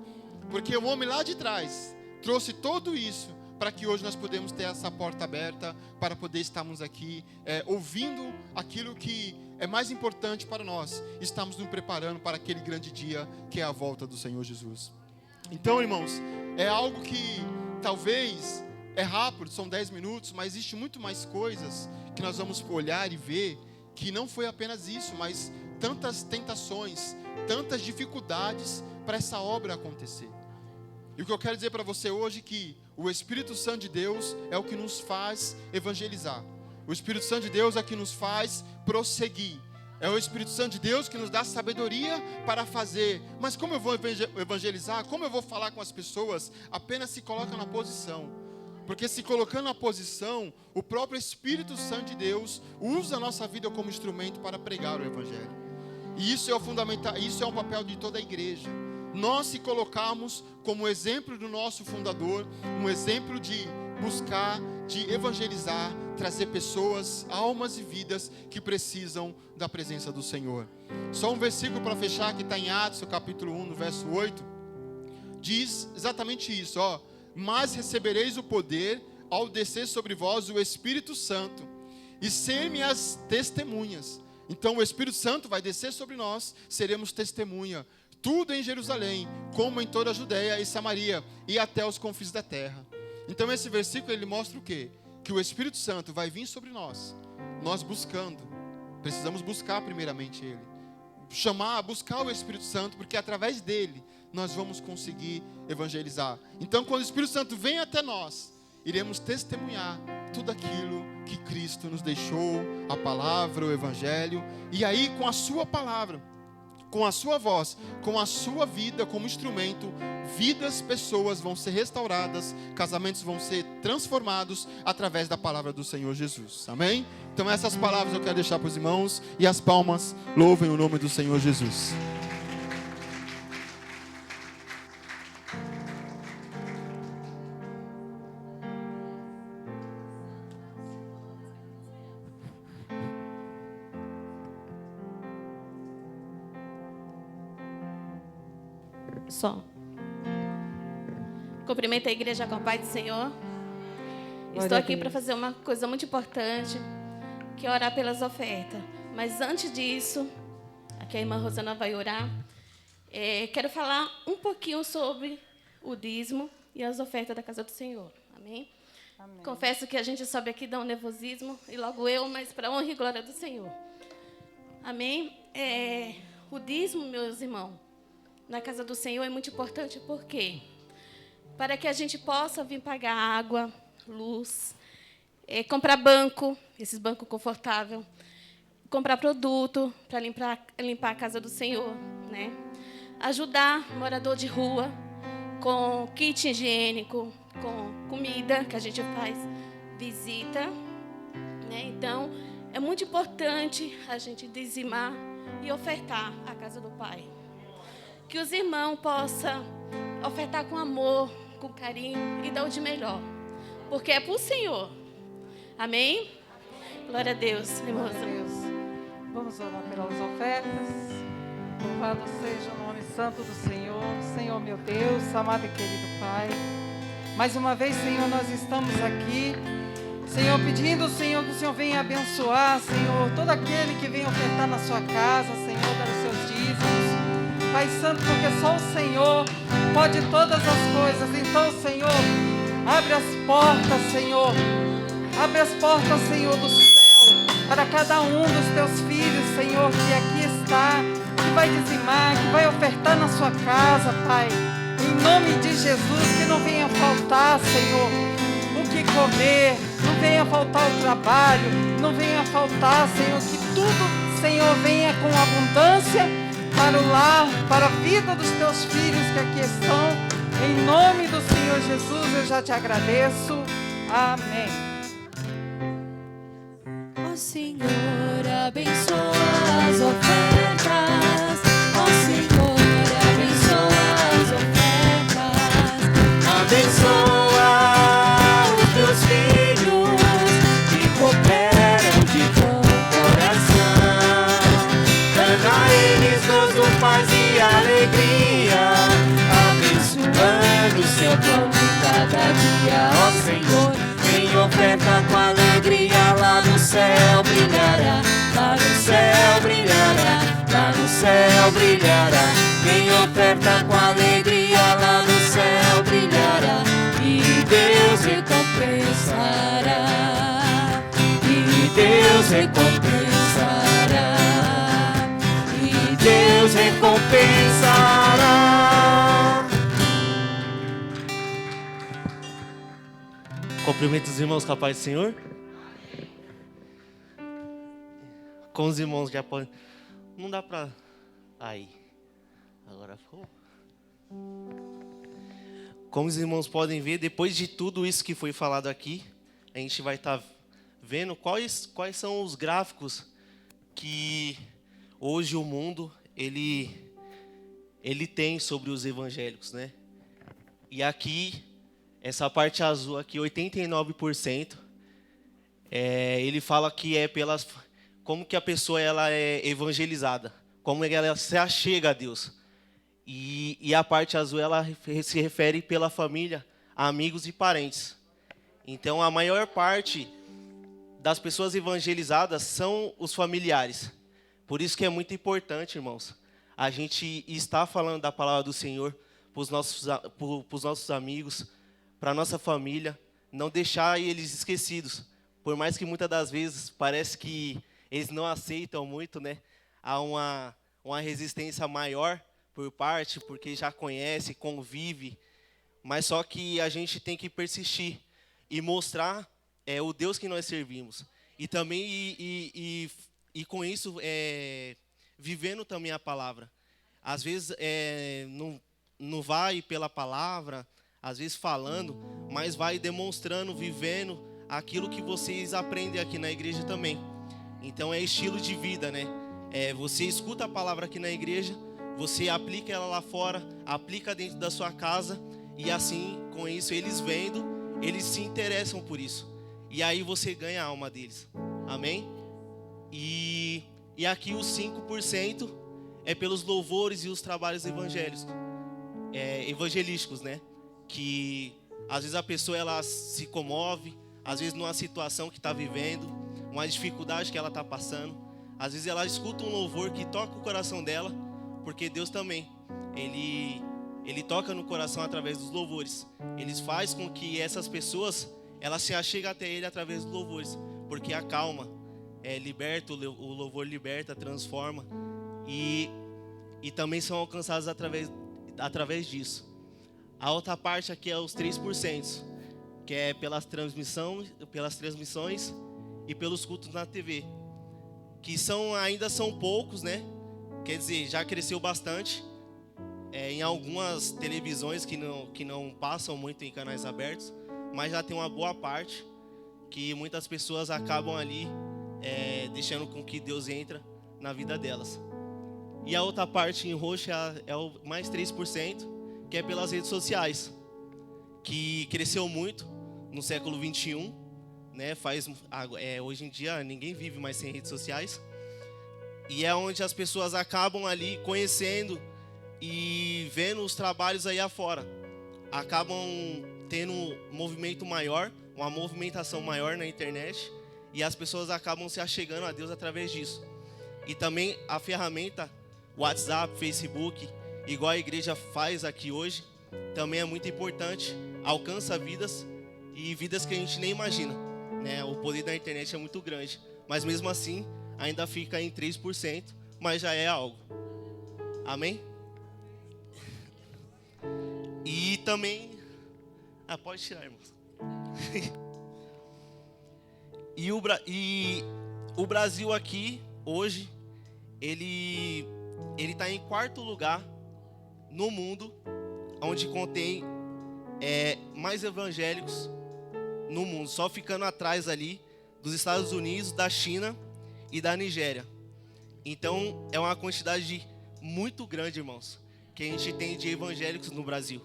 Porque o homem lá de trás trouxe tudo isso, para que hoje nós podemos ter essa porta aberta, para poder estarmos aqui, ouvindo aquilo que é mais importante para nós. Estamos nos preparando para aquele grande dia, que é a volta do Senhor Jesus. Então, irmãos, é algo que talvez é rápido, são 10 minutos, mas existe muito mais coisas que nós vamos olhar e ver, que não foi apenas isso, mas tantas tentações, tantas dificuldades para essa obra acontecer. E o que eu quero dizer para você hoje é que o Espírito Santo de Deus é o que nos faz evangelizar. O Espírito Santo de Deus é o que nos faz prosseguir. É o Espírito Santo de Deus que nos dá sabedoria para fazer. Mas como eu vou evangelizar? Como eu vou falar com as pessoas? Apenas se coloca na posição. Porque se colocando na posição, o próprio Espírito Santo de Deus usa a nossa vida como instrumento para pregar o Evangelho. E isso é o fundamental, isso é um papel de toda a igreja. Nós se colocamos como exemplo do nosso fundador, um exemplo de buscar, de evangelizar, trazer pessoas, almas e vidas que precisam da presença do Senhor. Só um versículo para fechar, que está em Atos, capítulo 1, no verso 8, diz exatamente isso, ó. Mas recebereis o poder ao descer sobre vós o Espírito Santo, e ser-me as testemunhas. Então o Espírito Santo vai descer sobre nós, seremos testemunha, tudo em Jerusalém, como em toda a Judeia e Samaria, e até os confins da terra. Então esse versículo ele mostra o quê? Que o Espírito Santo vai vir sobre nós buscando, precisamos buscar primeiramente Ele, buscar o Espírito Santo, porque através dele nós vamos conseguir evangelizar. Então quando o Espírito Santo vem até nós, iremos testemunhar tudo aquilo que Cristo nos deixou, a palavra, o Evangelho, e aí com a sua palavra, com a sua voz, com a sua vida como instrumento, vidas, pessoas vão ser restauradas, casamentos vão ser transformados através da palavra do Senhor Jesus. Amém? Então essas palavras eu quero deixar para os irmãos, e as palmas louvem o nome do Senhor Jesus. Só. Cumprimento a igreja com a paz do Senhor. Estou aqui para fazer uma coisa muito importante, que é orar pelas ofertas. Mas antes disso, aqui a irmã Rosana vai orar. Quero falar um pouquinho sobre o dízimo e as ofertas da casa do Senhor. Amém? Amém. Confesso que a gente sobe aqui, dá um nervosismo, e logo eu, mas para a honra e glória do Senhor. Amém? O dízimo, meus irmãos, na casa do Senhor é muito importante, por quê? Para que a gente possa vir pagar água, luz, comprar banco, esses bancos confortáveis, comprar produto para limpar a casa do Senhor, né? Ajudar morador de rua com kit higiênico, com comida, que a gente faz visita, né? Então, é muito importante a gente dizimar e ofertar a casa do Pai. Que os irmãos possam ofertar com amor, com carinho e dar o de melhor. Porque é para o Senhor. Amém? Glória a Deus. Glória a Deus. Vamos orar pelas ofertas. Louvado seja o nome santo do Senhor. Senhor, meu Deus, amado e querido Pai. Mais uma vez, Senhor, nós estamos aqui. Senhor, pedindo, Senhor, que o Senhor venha abençoar, Senhor, todo aquele que vem ofertar na sua casa, Senhor, dar os seus dízimos. Pai Santo, porque só o Senhor pode todas as coisas. Então, Senhor, abre as portas, Senhor. Abre as portas, Senhor, do céu para cada um dos teus filhos, Senhor, que aqui está, que vai dizimar, que vai ofertar na sua casa, Pai. Em nome de Jesus, que não venha faltar, Senhor, o que comer, não venha faltar o trabalho, não venha faltar, Senhor, que tudo, Senhor, venha com abundância para o lar, para a vida dos teus filhos que aqui estão. Em nome do Senhor Jesus, eu já te agradeço. Amém. Ó Senhor, abençoa as ofertas. Ó Senhor, abençoa as ofertas. Abençoa os teus filhos que cooperam de bom coração. Dá eles gozo, paz e alegria, abençoando o seu pão de cada dia. Ó Senhor, quem oferta com alegria lá no céu brilhará, lá no céu brilhará, lá no céu brilhará. Quem oferta com alegria lá no céu brilhará, e Deus recompensará, e Deus recompensará, e Deus recompensará. Cumprimento os irmãos com a paz do Senhor. Com os irmãos já podem. Não dá pra. Aí. Agora ficou. Como os irmãos podem ver, depois de tudo isso que foi falado aqui, a gente vai estar vendo quais são os gráficos que hoje o mundo ele tem sobre os evangélicos, né? E aqui, essa parte azul aqui, 89%, ele fala que é pelas como que a pessoa ela é evangelizada, como ela se achega a Deus. E a parte azul ela se refere pela família, amigos e parentes. Então a maior parte das pessoas evangelizadas são os familiares. Por isso que é muito importante, irmãos, a gente estar falando da palavra do Senhor para os nossos amigos, para a nossa família, não deixar eles esquecidos. Por mais que muitas das vezes parece que eles não aceitam muito, né? Há uma resistência maior por parte, porque já conhece, convive. Mas só que a gente tem que persistir e mostrar o Deus que nós servimos. E também, e com isso, vivendo também a palavra. às vezes não vai pela palavra, às vezes falando, mas vai demonstrando, vivendo aquilo que vocês aprendem aqui na igreja também. Então é estilo de vida, né? Você escuta a palavra aqui na igreja, você aplica ela lá fora, aplica dentro da sua casa, e assim, com isso, eles vendo, eles se interessam por isso. E aí você ganha a alma deles. Amém? E aqui os 5% é pelos louvores e os trabalhos evangelísticos, né? Que às vezes a pessoa ela se comove, às vezes numa situação que está vivendo, uma dificuldade que ela está passando, às vezes ela escuta um louvor que toca o coração dela, porque Deus também, Ele toca no coração através dos louvores. Ele faz com que essas pessoas elas se acheguem até Ele através dos louvores, porque acalma, liberta, o louvor liberta, transforma, e também são alcançados através disso. A outra parte aqui é os 3%, que é pelas transmissões e pelos cultos na TV, que ainda são poucos, né? Quer dizer, já cresceu bastante. Em algumas televisões que não passam muito em canais abertos, mas já tem uma boa parte que muitas pessoas acabam ali deixando com que Deus entre na vida delas. E a outra parte em roxo é o mais 3%, que é pelas redes sociais, que cresceu muito no século 21, né? Hoje em dia ninguém vive mais sem redes sociais, e é onde as pessoas acabam ali conhecendo e vendo os trabalhos aí afora, acabam tendo um movimento maior, uma movimentação maior na internet, e as pessoas acabam se achegando a Deus através disso. E também a ferramenta WhatsApp, Facebook, igual a igreja faz aqui hoje, também é muito importante, alcança vidas, e vidas que a gente nem imagina, né? O poder da internet é muito grande, mas mesmo assim ainda fica em 3%, mas já é algo. Amém? E também... pode tirar, irmãos. E o Brasil aqui, hoje, ele está em 4º lugar no mundo, onde contém mais evangélicos no mundo, só ficando atrás ali dos Estados Unidos, da China e da Nigéria. Então, é uma quantidade muito grande, irmãos, que a gente tem de evangélicos no Brasil.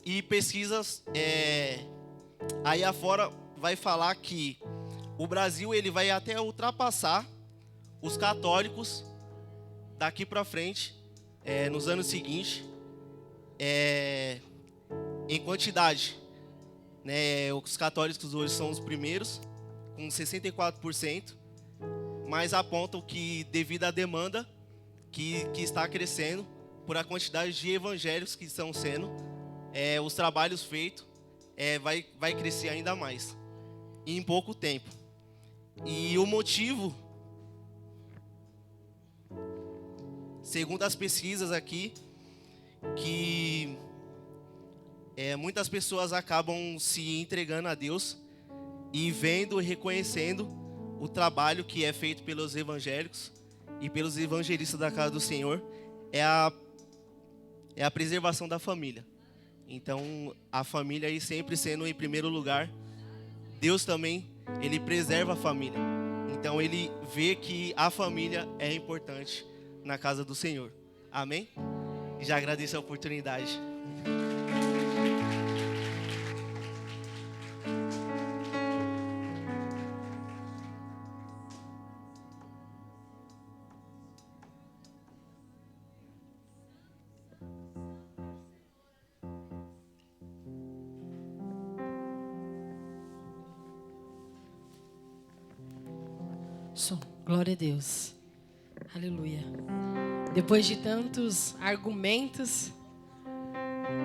E pesquisas aí afora vai falar que o Brasil ele vai até ultrapassar os católicos daqui para frente, nos anos seguintes, em quantidade, né? Os católicos hoje são os primeiros, com 64%, mas apontam que devido à demanda que está crescendo, por a quantidade de evangélicos que estão sendo, os trabalhos feitos vai crescer ainda mais, em pouco tempo. E o motivo, segundo as pesquisas aqui, que muitas pessoas acabam se entregando a Deus e vendo e reconhecendo o trabalho que é feito pelos evangélicos e pelos evangelistas da casa do Senhor, é a preservação da família. Então, a família aí sempre sendo em primeiro lugar. Deus também, Ele preserva a família. Então, Ele vê que a família é importante na casa do Senhor. Amém? Já agradeço a oportunidade. Glória a Deus. Aleluia. Depois de tantos argumentos,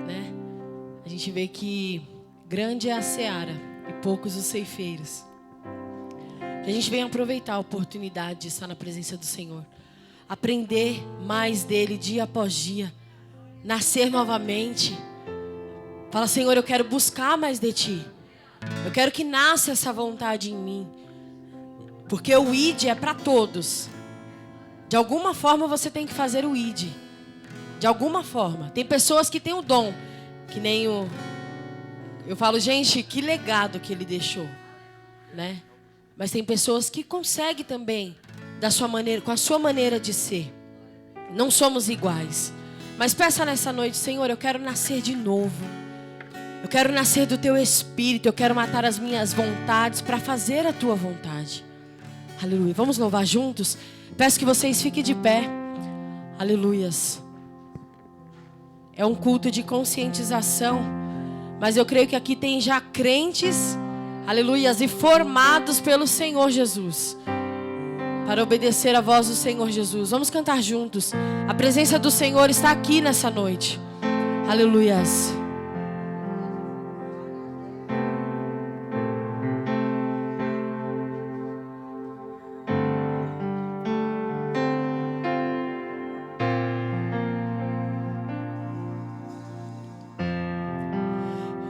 né? A gente vê que grande é a seara e poucos os ceifeiros. Que a gente venha aproveitar a oportunidade de estar na presença do Senhor. Aprender mais dele dia após dia. Nascer novamente. Fala, Senhor, eu quero buscar mais de Ti. Eu quero que nasça essa vontade em mim. Porque o ID é para todos. De alguma forma você tem que fazer o ID. De alguma forma. Tem pessoas que têm o dom, que nem o... Eu falo, gente, que legado que ele deixou, né? Mas tem pessoas que conseguem também, da sua maneira, com a sua maneira de ser. Não somos iguais. Mas peça nessa noite, Senhor, eu quero nascer de novo. Eu quero nascer do teu Espírito. Eu quero matar as minhas vontades para fazer a tua vontade. Aleluia. Vamos louvar juntos? Peço que vocês fiquem de pé. Aleluias. É um culto de conscientização. Mas eu creio que aqui tem já crentes, aleluias, e formados pelo Senhor Jesus, para obedecer a voz do Senhor Jesus. Vamos cantar juntos. A presença do Senhor está aqui nessa noite. Aleluias.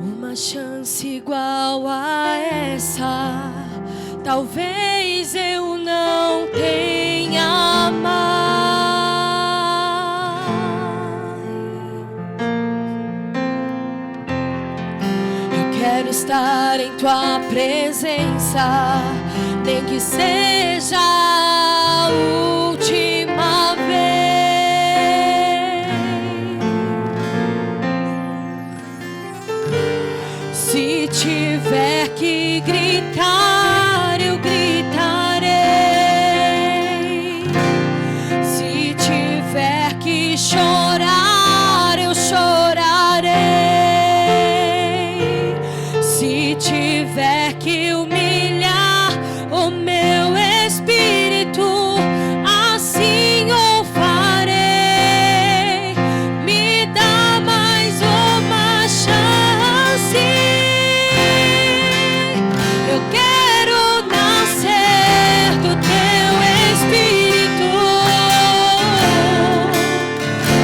Uma chance igual a essa, talvez eu não tenha mais. Eu quero estar em tua presença, nem que seja a última vez. Se tiver que gritar, eu gritarei. Se tiver que chorar, eu chorarei. Se tiver que humilhar o meu espírito, assim eu farei. Me dá mais uma chance. Eu quero nascer do teu Espírito.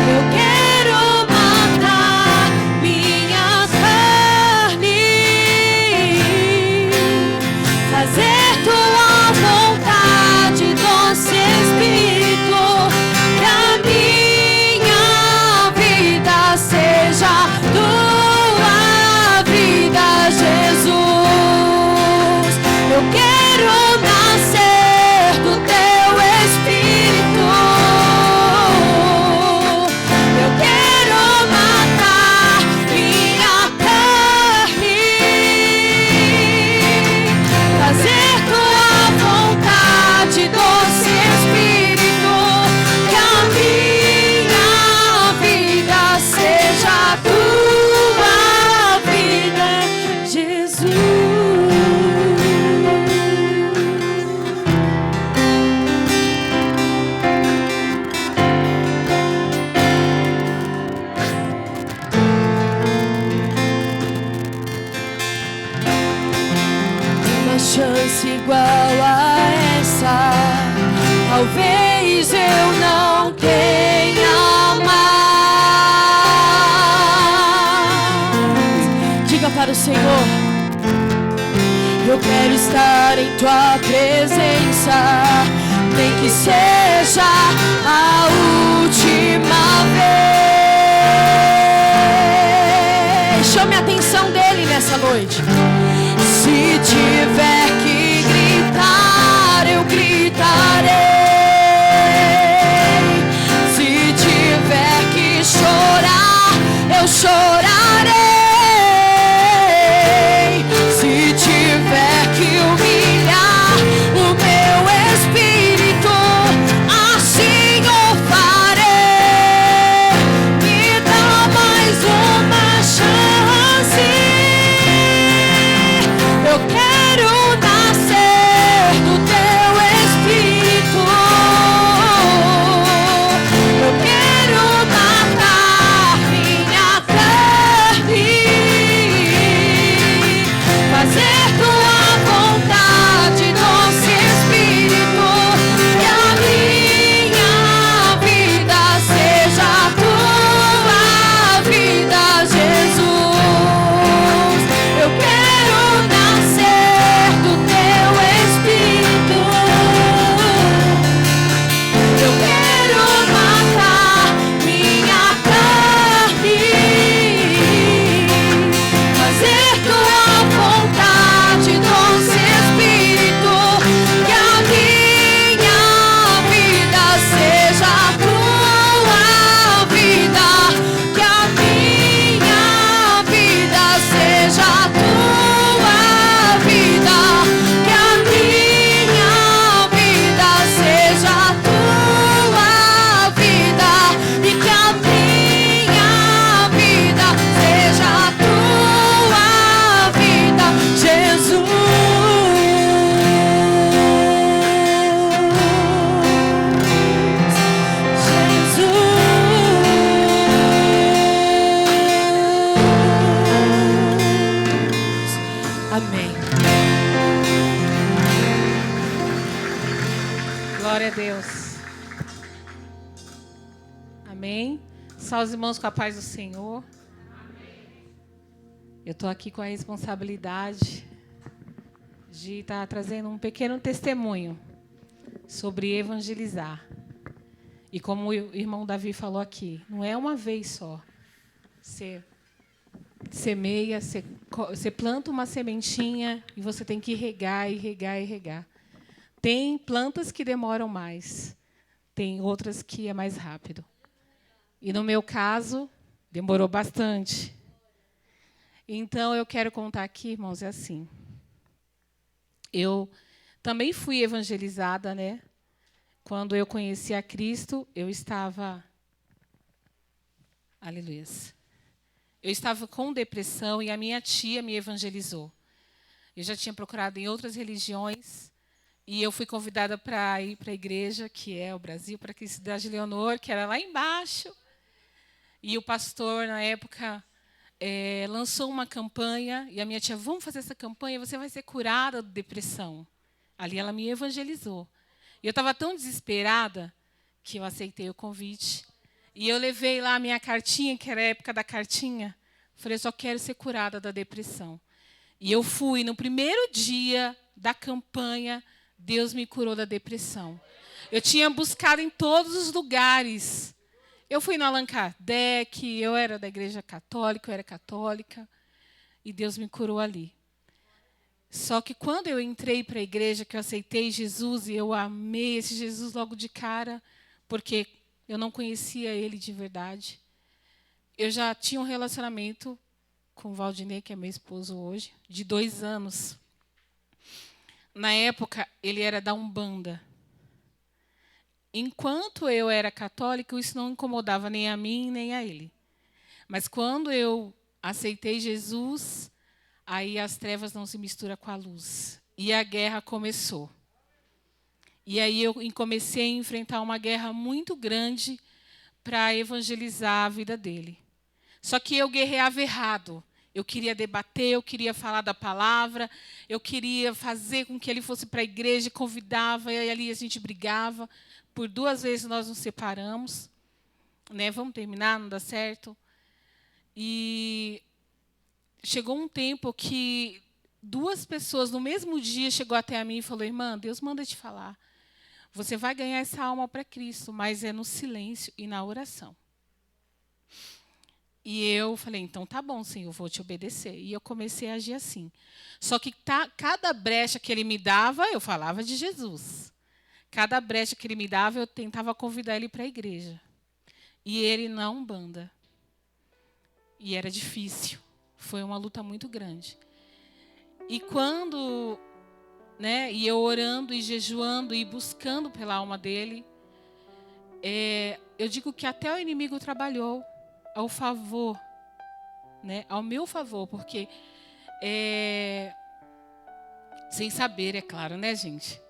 Eu quero matar minha carne, fazer tua vontade, doce Espírito. Que a minha vida seja tua vida, Jesus. Eu quero nascer do teu Espírito. Eu quero matar minha carne, fazer tua vontade, doce Espírito. Que a minha vida seja tua vida, Jesus. Uma chance igual a essa, talvez eu não tenha mais. Diga para o Senhor: eu quero estar em tua presença, nem que seja a última vez. Chame a atenção dele nessa noite. Se tiver que gritar, eu gritarei. Se tiver que chorar, eu chorarei. Se tiver que humilhar o meu espírito, assim eu farei. Me dá mais uma chance. Amém. Só os irmãos com a paz do Senhor. Eu estou aqui com a responsabilidade de estar trazendo um pequeno testemunho sobre evangelizar. E como o irmão Davi falou aqui, não é uma vez só. Você semeia, você planta uma sementinha e você tem que regar e regar e regar. Tem plantas que demoram mais, tem outras que é mais rápido. E no meu caso, demorou bastante. Então, eu quero contar aqui, irmãos, é assim. Eu também fui evangelizada, né? Quando eu conheci a Cristo, eu estava... Aleluia. Eu estava com depressão e a minha tia me evangelizou. Eu já tinha procurado em outras religiões e eu fui convidada para ir para a igreja, que é o Brasil, para a cidade de Leonor, que era lá embaixo. E o pastor, na época, lançou uma campanha e a minha tia, vamos fazer essa campanha, você vai ser curada da depressão. Ali ela me evangelizou. E eu estava tão desesperada que eu aceitei o convite. E eu levei lá a minha cartinha, que era a época da cartinha. Falei, eu só quero ser curada da depressão. E eu fui, no primeiro dia da campanha, Deus me curou da depressão. Eu tinha buscado em todos os lugares. Eu fui no Allan Kardec, eu era da igreja católica, eu era católica. E Deus me curou ali. Só que quando eu entrei para a igreja, que eu aceitei Jesus, e eu amei esse Jesus logo de cara, porque eu não conhecia ele de verdade. Eu já tinha um relacionamento com o Valdinei, que é meu esposo hoje, de 2 anos. Na época, ele era da Umbanda. Enquanto eu era católica, isso não incomodava nem a mim, nem a ele. Mas quando eu aceitei Jesus, aí as trevas não se misturam com a luz. E a guerra começou. E aí eu comecei a enfrentar uma guerra muito grande para evangelizar a vida dele. Só que eu guerreava errado. Eu queria debater, eu queria falar da palavra, eu queria fazer com que ele fosse para a igreja, convidava, e ali a gente brigava. Por 2 vezes nós nos separamos. Né? Vamos terminar, não dá certo. E chegou um tempo que 2 pessoas no mesmo dia chegou até a mim e falou, irmã, Deus manda te falar. Você vai ganhar essa alma para Cristo, mas é no silêncio e na oração. E eu falei, então tá bom, Senhor, eu vou te obedecer. E eu comecei a agir assim. Só que cada brecha que ele me dava, eu falava de Jesus. Cada brecha que ele me dava, eu tentava convidar ele para a igreja. E ele na Umbanda. E era difícil. Foi uma luta muito grande. E quando, né, e eu orando e jejuando e buscando pela alma dele, eu digo que até o inimigo trabalhou ao favor, né, ao meu favor, porque sem saber, é claro, né, gente?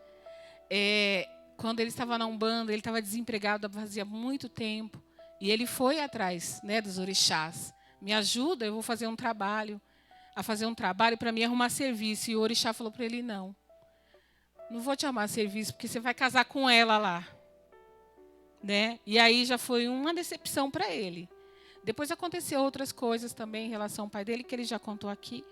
Quando ele estava na Umbanda, ele estava desempregado fazia muito tempo, e ele foi atrás, né, dos orixás. Me ajuda, eu vou fazer um trabalho, para me arrumar serviço. E o orixá falou para ele, não vou te arrumar serviço, porque você vai casar com ela lá. Né? E aí já foi uma decepção para ele. Depois aconteceu outras coisas também em relação ao pai dele, que ele já contou aqui,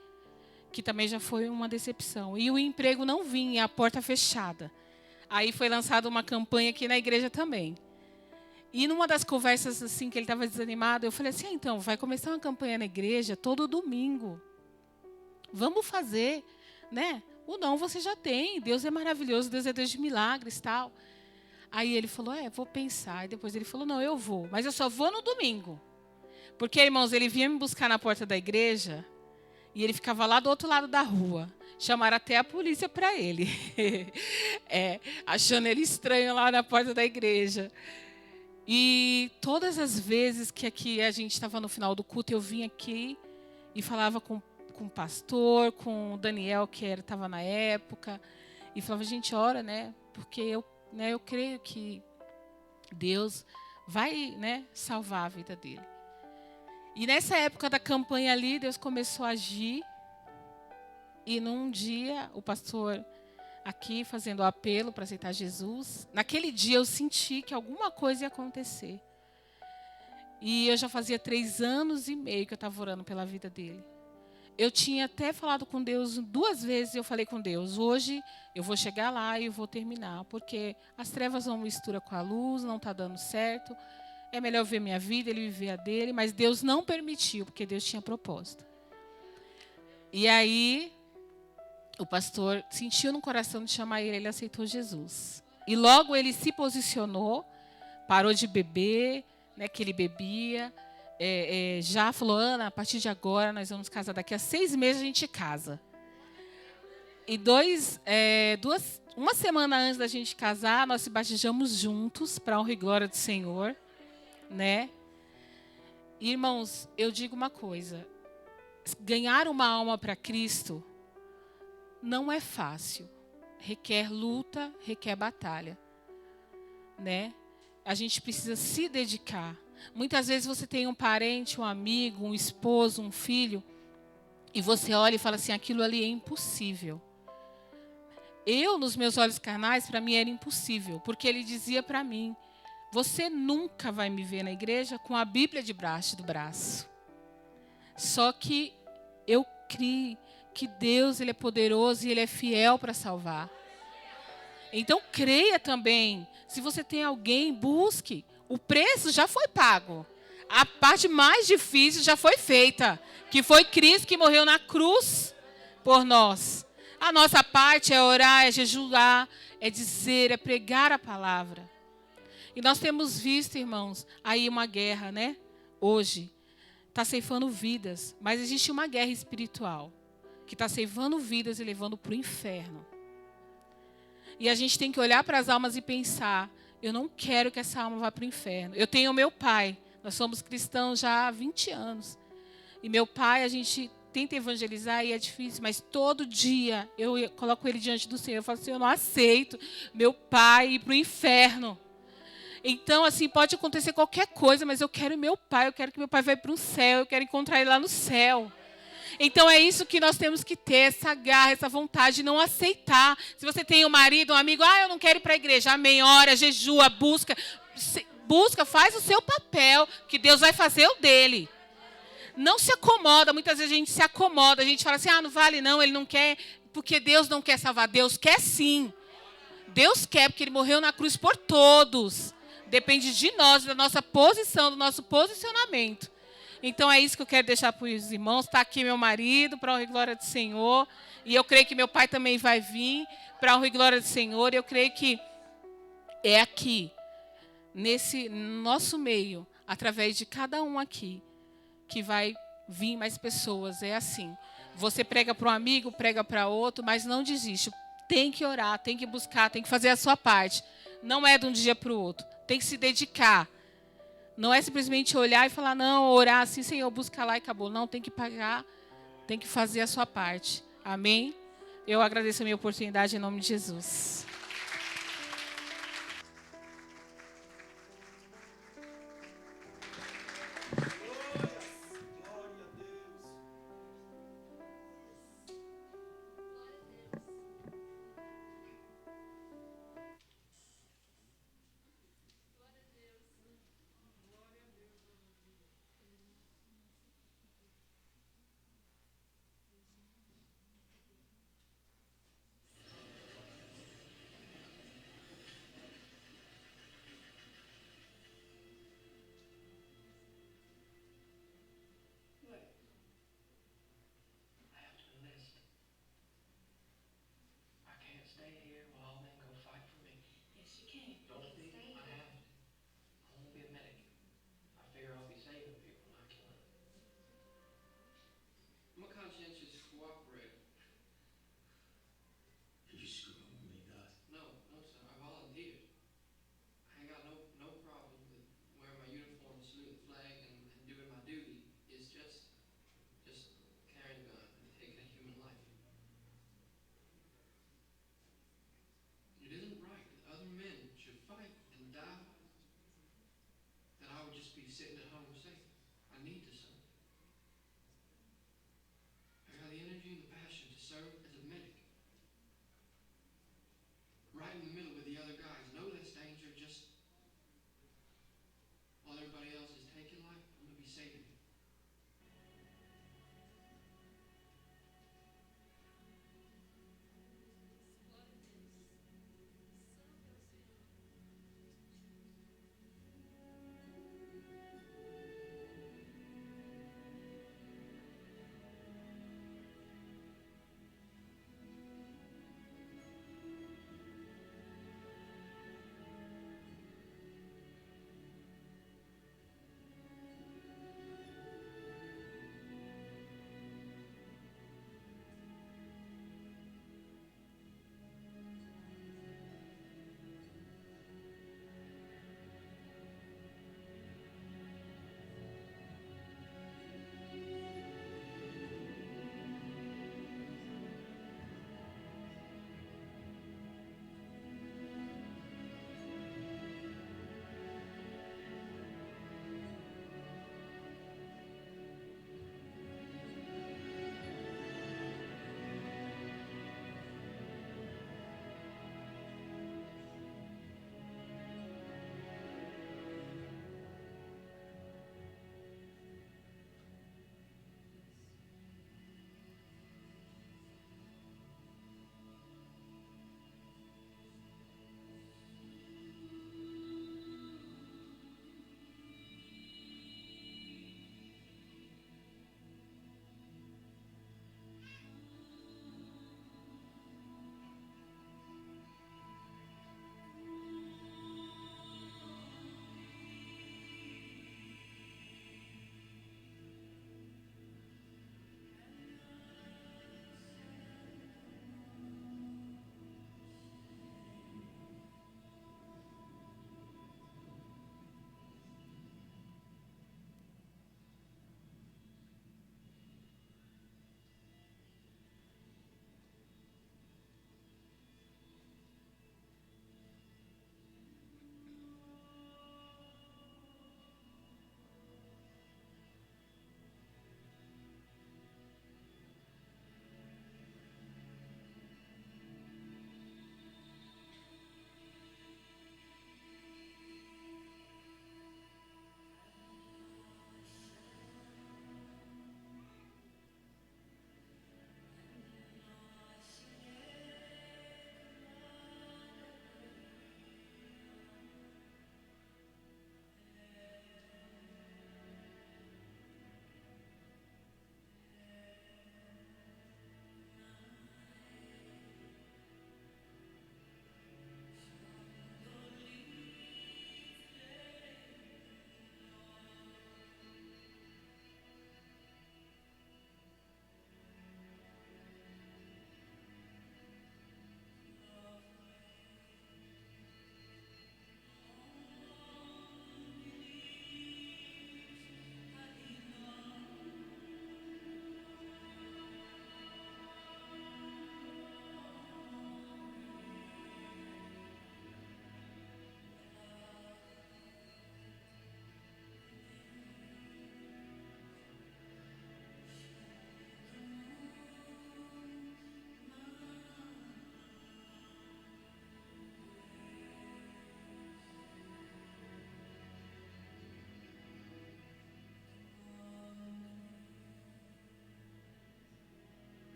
que também já foi uma decepção. E o emprego não vinha, a porta fechada. Aí foi lançada uma campanha aqui na igreja também. E numa das conversas assim que ele estava desanimado, eu falei assim, então, vai começar uma campanha na igreja todo domingo. Vamos fazer, né? O não você já tem, Deus é maravilhoso, Deus é Deus de milagres, tal. Aí ele falou, vou pensar. E depois ele falou, não, eu vou, mas eu só vou no domingo. Porque, irmãos, ele vinha me buscar na porta da igreja e ele ficava lá do outro lado da rua. Chamaram até a polícia para ele. Achando ele estranho lá na porta da igreja. E todas as vezes que aqui a gente estava no final do culto, eu vinha aqui e falava com o pastor, com o Daniel, que estava na época, e falava, gente, ora, né? Porque eu creio que Deus vai, né, salvar a vida dele. E nessa época da campanha ali, Deus começou a agir, e num dia, o pastor aqui fazendo o apelo para aceitar Jesus, naquele dia eu senti que alguma coisa ia acontecer. E eu já fazia 3 anos e meio que eu estava orando pela vida dele. Eu tinha até falado com Deus 2 vezes, eu falei com Deus, hoje eu vou chegar lá e eu vou terminar, porque as trevas não misturam com a luz, não está dando certo. É melhor ver minha vida, ele viver a dele, mas Deus não permitiu, porque Deus tinha propósito. E aí, o pastor sentiu no coração de chamar ele aceitou Jesus. E logo ele se posicionou, parou de beber, né, que ele bebia. Já falou, Ana, a partir de agora nós vamos casar. Daqui a 6 meses a gente casa. E uma semana antes da gente casar, nós se batizamos juntos para a honra e glória do Senhor, né? Irmãos, eu digo uma coisa: ganhar uma alma para Cristo não é fácil. Requer luta, requer batalha, né? A gente precisa se dedicar. Muitas vezes você tem um parente, um amigo, um esposo, um filho, e você olha e fala assim, aquilo ali é impossível. Eu, nos meus olhos carnais, para mim era impossível, porque ele dizia para mim, você nunca vai me ver na igreja com a Bíblia debaixo do braço. Só que eu criei que Deus, ele é poderoso e ele é fiel para salvar. Então creia também. Se você tem alguém, busque. O preço já foi pago. A parte mais difícil já foi feita, que foi Cristo que morreu na cruz por nós. A nossa parte é orar, é jejuar, é dizer, é pregar a palavra. E nós temos visto, irmãos, aí uma guerra, né? Hoje está ceifando vidas, mas existe uma guerra espiritual que está ceifando vidas e levando para o inferno. E a gente tem que olhar para as almas e pensar, eu não quero que essa alma vá para o inferno. Eu tenho o meu pai, nós somos cristãos já há 20 anos. E meu pai, a gente tenta evangelizar e é difícil, mas todo dia eu coloco ele diante do Senhor. Eu falo assim, eu não aceito meu pai ir para o inferno. Então, assim, pode acontecer qualquer coisa, mas eu quero meu pai, eu quero que meu pai vá para o céu, eu quero encontrar ele lá no céu. Então é isso que nós temos que ter, essa garra, essa vontade de não aceitar. Se você tem um marido, um amigo, eu não quero ir para a igreja, amém, ora, jejua, busca, faz o seu papel, que Deus vai fazer o dele. Não se acomoda, muitas vezes a gente se acomoda, a gente fala assim, não vale não, ele não quer, porque Deus não quer salvar, Deus quer sim. Deus quer, porque ele morreu na cruz por todos. Depende de nós, da nossa posição, do nosso posicionamento. Então é isso que eu quero deixar para os irmãos. Está aqui meu marido, para a honra e glória do Senhor. E eu creio que meu pai também vai vir, para a honra e glória do Senhor. E eu creio que é aqui, nesse nosso meio, através de cada um aqui, que vai vir mais pessoas. É assim. Você prega para um amigo, prega para outro, mas não desiste. Tem que orar, tem que buscar, tem que fazer a sua parte. Não é de um dia para o outro. Tem que se dedicar. Não é simplesmente olhar e falar, não, orar assim, Senhor, busca lá e acabou. Não, tem que pagar, tem que fazer a sua parte. Amém? Eu agradeço a minha oportunidade em nome de Jesus. Sitting at home saying, I need to serve. I got the energy and the passion to serve as a medic. Right in the middle with the other guys. Know this danger just while everybody else is taking life.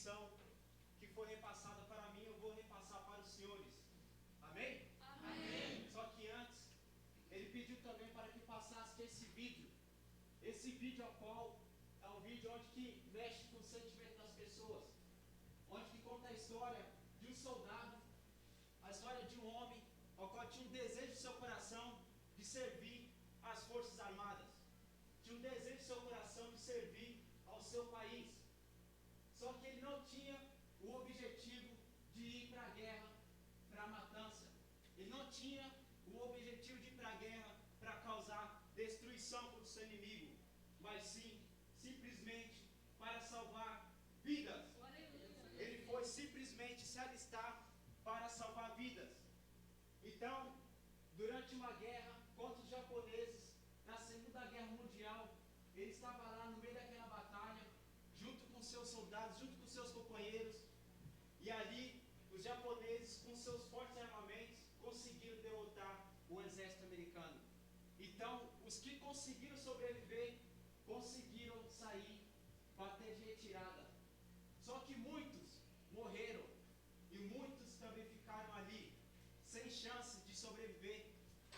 missão que foi repassada para mim, eu vou repassar para os senhores. Amém? Amém. Só que antes, ele pediu também para que passasse esse vídeo. Esse vídeo ao qual é um vídeo onde que mexe com o sentimento das pessoas. Onde que conta a história de um soldado, a história de um homem, ao qual tinha um desejo de seu coração de servir às Forças Armadas. Tinha um desejo de seu coração de servir ao seu país. Só que ele não tinha o objetivo de ir para a guerra, para a matança. Ele não tinha o objetivo de ir para a guerra para causar destruição contra o seu inimigo, mas sim, simplesmente, para salvar vidas. Ele foi simplesmente se alistar para salvar vidas. Então, durante uma guerra contra os japoneses, na Segunda Guerra Mundial, ele estava lá no meio daquela batalha, junto com seus soldados, junto com seus companheiros, e ali os japoneses, com seus fortes armamentos, conseguiram derrotar o exército americano. Então, os que conseguiram sobreviver, conseguiram sair, bater de retirada. Só que muitos morreram, e muitos também ficaram ali, sem chance de sobreviver,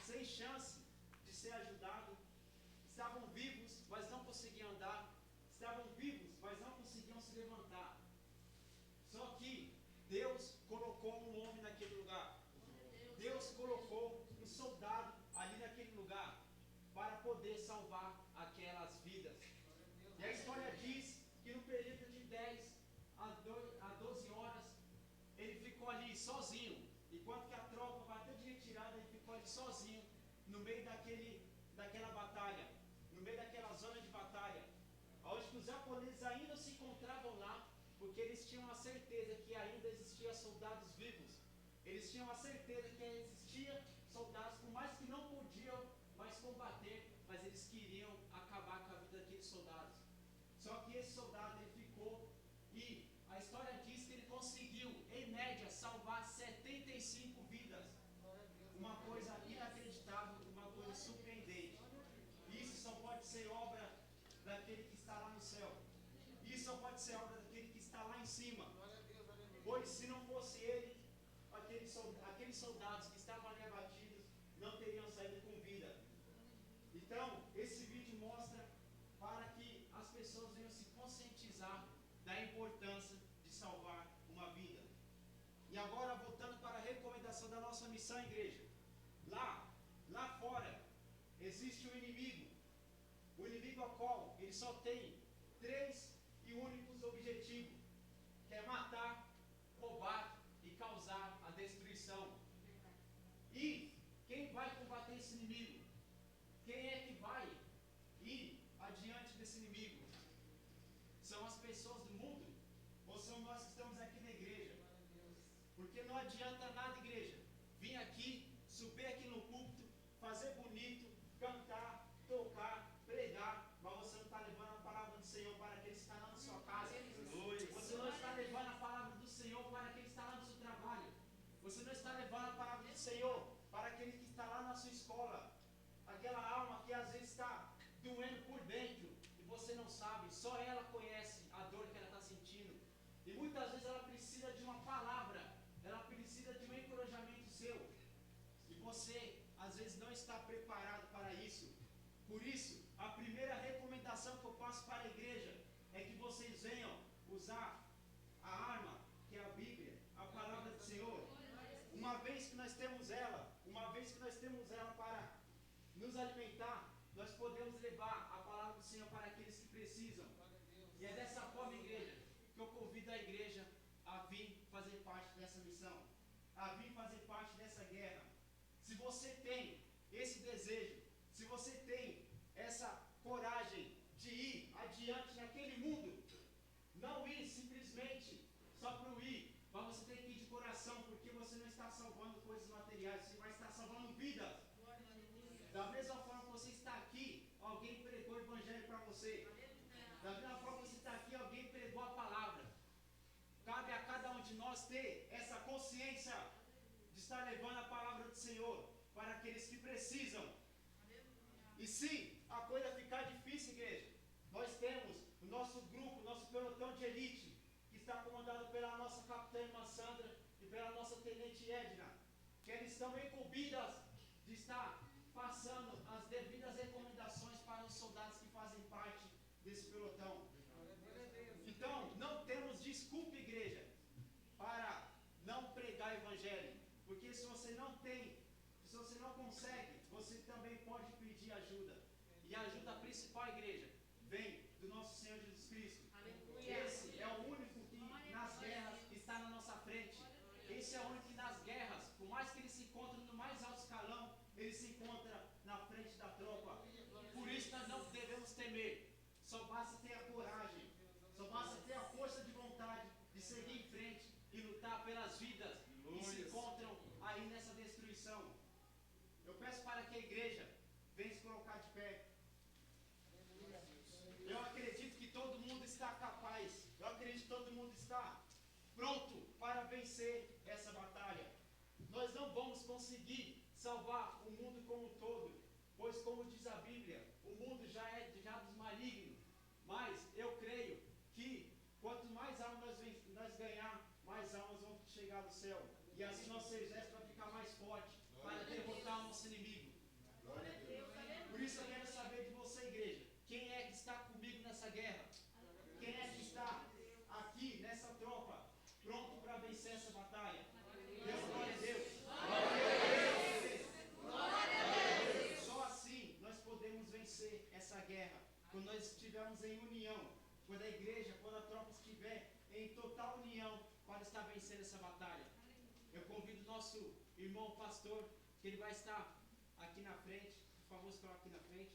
sem chance de ser ajudado. Estavam vivos, mas não conseguiam andar. Estavam vivos, mas não conseguiam se levantar. Só que Deus colocou um homem naquele lugar. Deus colocou um soldado ali naquele lugar para poder salvar aquelas vidas. E a história diz que no período de 10 a 12 horas, ele ficou ali sozinho. Enquanto que a tropa bateu de retirada, ele ficou ali sozinho, no meio daquela batalha, no meio daquela zona de batalha, onde os japoneses ainda se encontravam lá, porque eles tinham a certeza que ainda existiam soldados vivos. Eles tinham a certeza que existiam soldados, por mais que não podiam mais combater, mas eles queriam acabar com a vida daqueles soldados. Só que esse soldado, ele ficou, e a história diz que ele conseguiu, em média, salvar 75 vidas. Uma coisa inacreditável, uma coisa surpreendente. Isso só pode ser obra daquele que está lá no céu. Isso só pode ser obra daquele que está lá em cima. Pois se não fosse ele, aqueles soldados que estavam ali abatidos não teriam saído com vida. Então, esse vídeo mostra para que as pessoas venham se conscientizar da importância de salvar uma vida. E agora, voltando para a recomendação da nossa missão, igreja. Lá fora, existe um inimigo. O inimigo ao qual ele só tem 3 e únicos objetivos, que é matar, roubar e causar a destruição. E quem vai combater esse inimigo? Quem é que vai ir adiante desse inimigo? São as pessoas do mundo? Ou são nós que estamos aqui na igreja? Porque não adianta nada, igreja, vir aqui, subir aqui no púlpito, fazer bonito, cantar, tocar, pregar, mas você não está levando a palavra do Senhor para aquele que está lá na sua casa. Você não está levando a palavra do Senhor para aquele que está lá no seu trabalho. Você não está levando a palavra do Senhor para aquele que está lá na sua escola. Aquela alma que às vezes está doendo por dentro e você não sabe, só ela conhece a dor que ela está sentindo. E muitas vezes ela precisa de uma palavra, ela precisa de um encorajamento seu. E você, às vezes, não está preparado para isso. Por isso, a primeira recomendação que eu passo para a igreja é que vocês venham usar a arma, que é a Bíblia, a palavra do Senhor. Uma vez que nós temos ela para nos alimentar, nós podemos levar a palavra do Senhor para aqueles que precisam. E é dessa forma, igreja, que eu convido a igreja a vir fazer parte dessa missão, a vir fazer parte dessa guerra. Se você tem esse desejo, se você tem essa coragem de ir adiante naquele mundo, não ir simplesmente só para o ir, mas você tem que ir de coração, porque você não está salvando coisas materiais, você vai estar salvando vidas. Da mesma forma que você está aqui, alguém pregou o evangelho para você. Da mesma forma que você está aqui, alguém pregou a palavra. Cabe a cada um de nós ter essa consciência de estar levando a palavra do Senhor para aqueles que precisam. E se a coisa ficar difícil, igreja, nós temos o nosso grupo, nosso pelotão de elite, que está comandado pela nossa capitã irmã Sandra e pela nossa tenente Edna, que eles estão incumbidas de estar passando as devidas recomendações para os soldados que fazem parte desse pelotão. Então, não temos desculpa, igreja, para não pregar o evangelho, porque se você não tem, se você não consegue, você também pode pedir ajuda. E a ajuda principal, igreja, vem do nosso Senhor Jesus Cristo. Esse é o único que nas guerras está na nossa frente. Esse é o único que nas guerras, por mais que ele se encontre no mais alto escalão, ele se encontra na frente da tropa. Por isso nós não devemos temer. Só basta ter a coragem, só basta ter a força de vontade de seguir em frente e lutar pelas vidas que se encontram aí nessa destruição. Eu peço para que a igreja venha se colocar de pé. Eu acredito que todo mundo está capaz. Eu acredito que todo mundo está pronto para vencer essa batalha. Nós não vamos conseguir salvar o mundo como um todo, pois como diz a Bíblia, o mundo já é dos malignos. Mas eu creio que quanto mais almas nós ganhar, mais almas vão chegar no céu. E assim nosso exército vai ficar mais forte para derrotar o nosso inimigo. Por isso eu quero saber de você, igreja. Quem é que está comigo nessa guerra? Quem é que está aqui nessa tropa, pronto para vencer essa batalha? Deus, glória a Deus. Só assim nós podemos vencer essa guerra. Quando nós estivermos em união, quando a igreja, quando a tropa estiver em total união para estar vencendo essa batalha. Eu convido o nosso irmão pastor, que ele vai estar aqui na frente. Por favor, se coloque aqui na frente.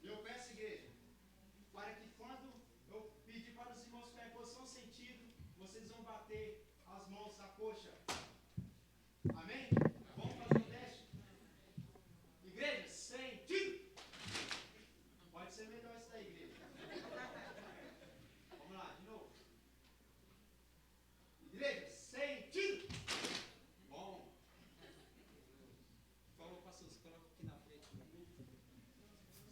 Eu peço, igreja, para que quando eu pedir para os irmãos ficarem em posição sentido, vocês vão bater as mãos na coxa. Amém? Vamos fazer o teste? Igreja, sentido! Pode ser melhor isso daí, igreja. Vamos lá, de novo. Igreja, sentido! Bom. Por favor, pastor, se coloca aqui na frente comigo.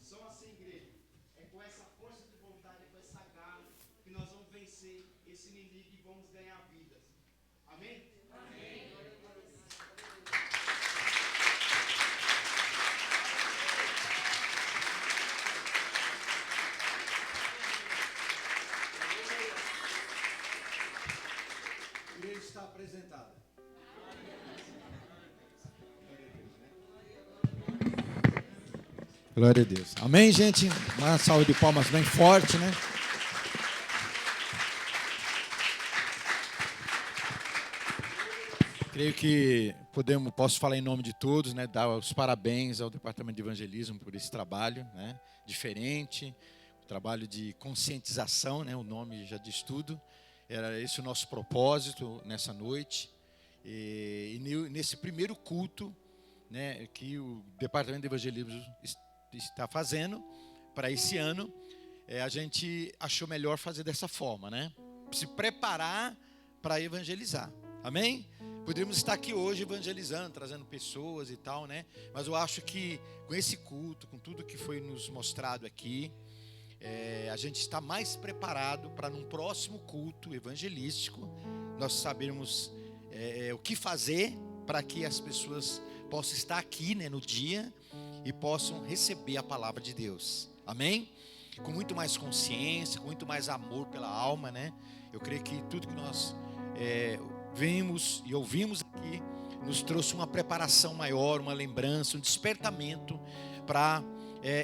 Só assim, igreja, é com essa força de vontade, com essa garra, que nós vamos vencer esse inimigo e vamos ganhar vidas. Amém? Amém. A igreja está apresentada. Glória a Deus. Amém, gente? Uma salva de palmas bem forte, né? Creio que posso falar em nome de todos, né? Dar os parabéns ao Departamento de Evangelismo por esse trabalho, né? Diferente, um trabalho de conscientização, né? O nome já diz tudo. Era esse o nosso propósito nessa noite. E nesse primeiro culto, né, que o Departamento de Evangelismo está fazendo para esse ano, a gente achou melhor fazer dessa forma, né? Se preparar para evangelizar. Amém? Poderíamos estar aqui hoje evangelizando, trazendo pessoas e tal, né? Mas eu acho que com esse culto, com tudo que foi nos mostrado aqui, a gente está mais preparado para num próximo culto evangelístico nós sabermos o que fazer para que as pessoas possam estar aqui, né, no dia e possam receber a palavra de Deus. Amém? Com muito mais consciência, com muito mais amor pela alma, né? Eu creio que tudo que nós vimos e ouvimos aqui nos trouxe uma preparação maior, uma lembrança, um despertamento para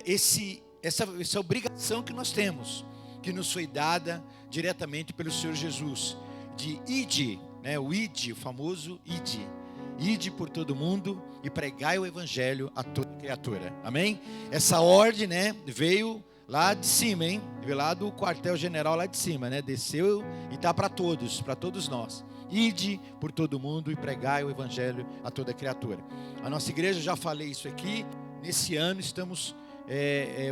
essa obrigação que nós temos, que nos foi dada diretamente pelo Senhor Jesus, de ide, né? O ide, o famoso ide. Ide por todo mundo e pregai o evangelho a toda criatura. Amém? Essa ordem, né, veio lá de cima, hein? Veio lá do quartel-general lá de cima, né? Desceu e está para todos nós. Ide por todo mundo e pregai o evangelho a toda criatura. A nossa igreja, já falei isso aqui, nesse ano estamos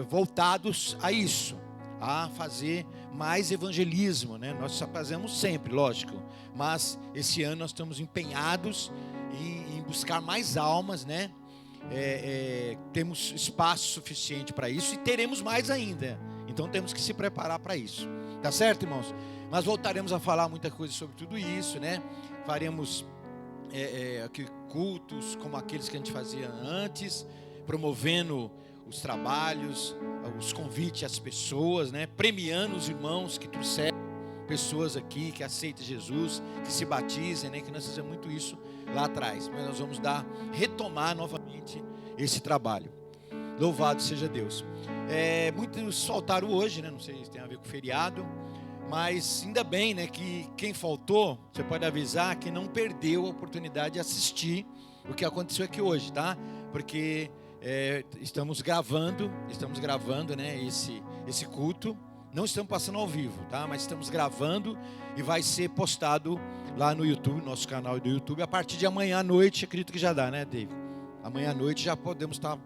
voltados a isso, a fazer mais evangelismo, né? Nós só fazemos sempre, lógico, mas esse ano nós estamos empenhados em buscar mais almas, né? Temos espaço suficiente para isso e teremos mais ainda. Então temos que se preparar para isso. Tá certo, irmãos? Mas voltaremos a falar muita coisa sobre tudo isso, né? Faremos aqui cultos como aqueles que a gente fazia antes, promovendo os trabalhos, os convites às pessoas, né? Premiando os irmãos que trouxeram pessoas aqui, que aceitem Jesus, que se batizem, né? Que nós fizemos muito isso lá atrás. Mas nós vamos retomar novamente esse trabalho. Louvado seja Deus. Muitos faltaram hoje, né? Não sei se tem a ver com o feriado, mas ainda bem, né? Que quem faltou, você pode avisar que não perdeu a oportunidade de assistir o que aconteceu aqui hoje, tá? Porque estamos gravando, né? Esse culto. Não estamos passando ao vivo, tá? Mas estamos gravando e vai ser postado lá no YouTube, nosso canal do YouTube, a partir de amanhã à noite. Acredito que já dá, né, David? Amanhã à noite já podemos estar.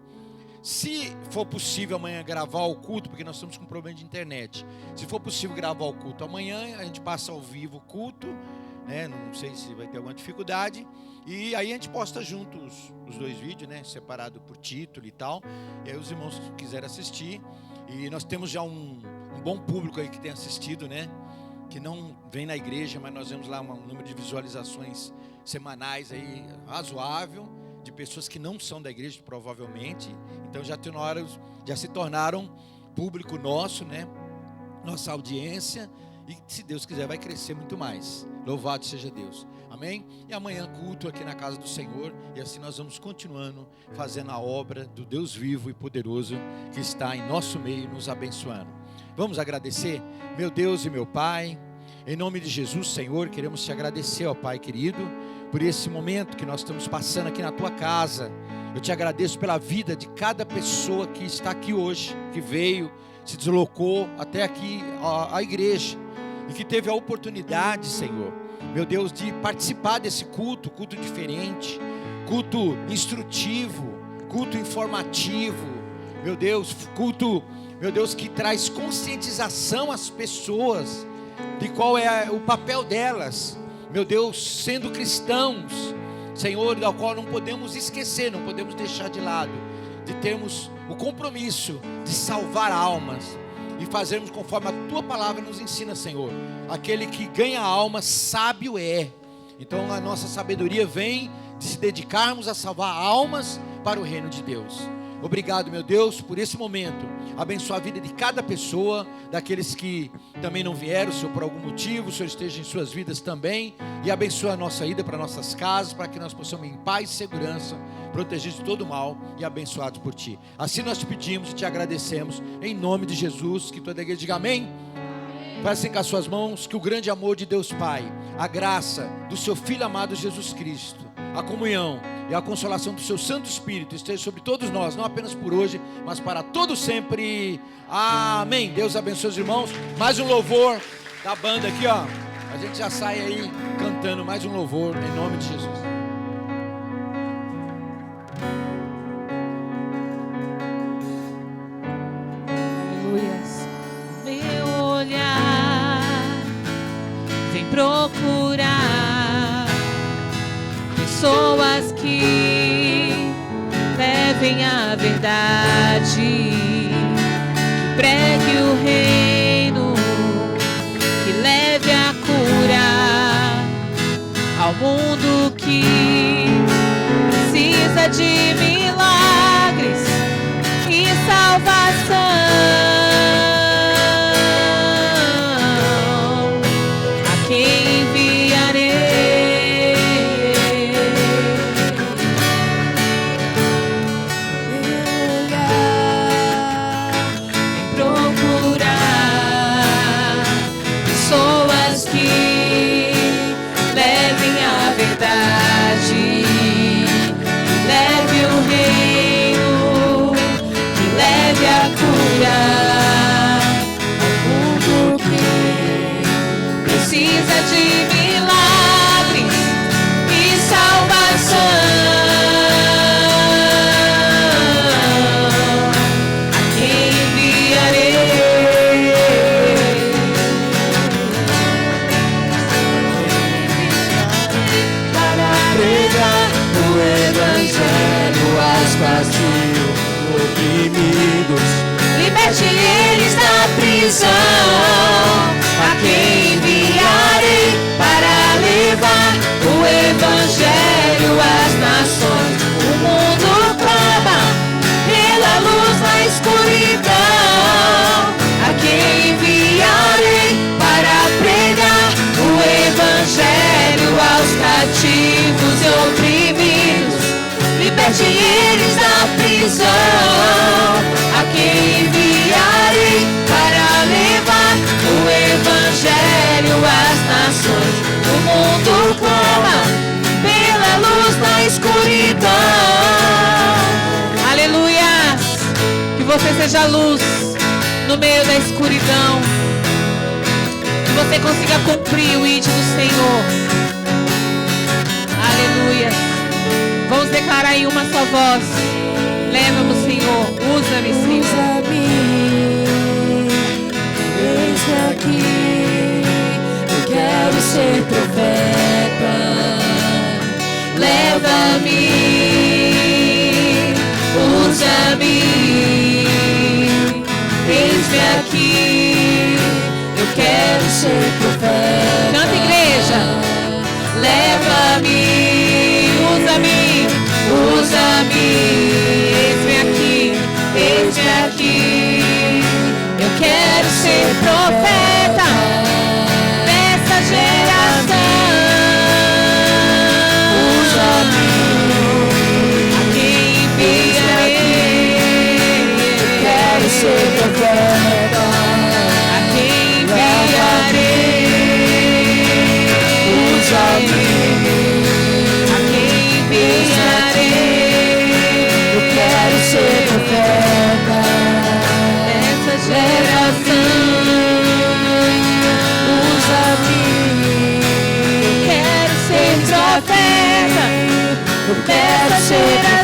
Se for possível amanhã gravar o culto, porque nós estamos com problema de internet. Se for possível gravar o culto amanhã, a gente passa ao vivo o culto, né? Não sei se vai ter alguma dificuldade. E aí a gente posta juntos os dois vídeos, né? Separado por título e tal. E aí os irmãos que quiserem assistir. E nós temos já um bom público aí que tem assistido, né? Que não vem na igreja, mas nós vemos lá um número de visualizações semanais aí razoável, de pessoas que não são da igreja, provavelmente. Então já se tornaram público nosso, né? Nossa audiência. E se Deus quiser vai crescer muito mais. Louvado seja Deus. Amém? E amanhã culto aqui na casa do Senhor. E assim nós vamos continuando fazendo a obra do Deus vivo e poderoso que está em nosso meio nos abençoando. Vamos agradecer, meu Deus e meu Pai. Em nome de Jesus, Senhor, queremos te agradecer, ó Pai querido, por esse momento que nós estamos passando aqui na tua casa. Eu te agradeço pela vida de cada pessoa que está aqui hoje, que veio, se deslocou até aqui à igreja e que teve a oportunidade, Senhor, meu Deus, de participar desse culto diferente, culto instrutivo, culto informativo, meu Deus, culto, meu Deus, que traz conscientização às pessoas de qual é o papel delas, meu Deus, sendo cristãos, Senhor, da qual não podemos esquecer, não podemos deixar de lado, de termos o compromisso de salvar almas e fazermos conforme a tua palavra nos ensina, Senhor. Aquele que ganha a alma, sábio é. Então a nossa sabedoria vem de se dedicarmos a salvar almas para o reino de Deus. Obrigado, meu Deus, por esse momento. Abençoa a vida de cada pessoa, daqueles que também não vieram, Senhor, por algum motivo. O Senhor esteja em suas vidas também. E abençoa a nossa ida para nossas casas, para que nós possamos em paz e segurança, protegidos de todo mal e abençoados por Ti. Assim nós te pedimos e te agradecemos, em nome de Jesus, que toda a igreja diga amém. Passem com as suas mãos, que o grande amor de Deus Pai, a graça do seu Filho amado Jesus Cristo, a comunhão e a consolação do seu Santo Espírito esteja sobre todos nós, não apenas por hoje, mas para todo sempre. Amém. Deus abençoe os irmãos. Mais um louvor da banda aqui, ó. A gente já sai aí cantando mais um louvor em nome de Jesus. Meu olhar vem procurar pessoas que levem a verdade, que pregue o reino, que leve a cura ao mundo que precisa de milagres e salvação. A quem enviarei? Precisa de milagres e salvação. A quem enviarei? Para pregar o evangelho aos vazios, oprimidos, liberte eles da prisão. liberte eles da prisão. A quem enviarei para levar o evangelho às nações? O mundo clama pela luz na escuridão. Aleluia! Que você seja luz no meio da escuridão. Que você consiga cumprir o ID do Senhor. Aleluia! Vamos declarar em uma só voz. Leva-me, Senhor. Usa-me, Senhor. Usa-me, eis-me aqui. Eu quero ser profeta. Leva-me, usa-me, eis-me aqui. Eu quero ser profeta. Canta, igreja. Leva-me, usa-me, usa-me, eis-me aqui, eis-me aqui. Eu quero ser profeta dessa geração. Usa-me, a quem enviarei. Eu quero ser profeta, a quem enviarei. Usa-me, a quem enviarei. Eu quero ser profeta dessa geração. Usa-me, eu quero ser profeta dessa geração.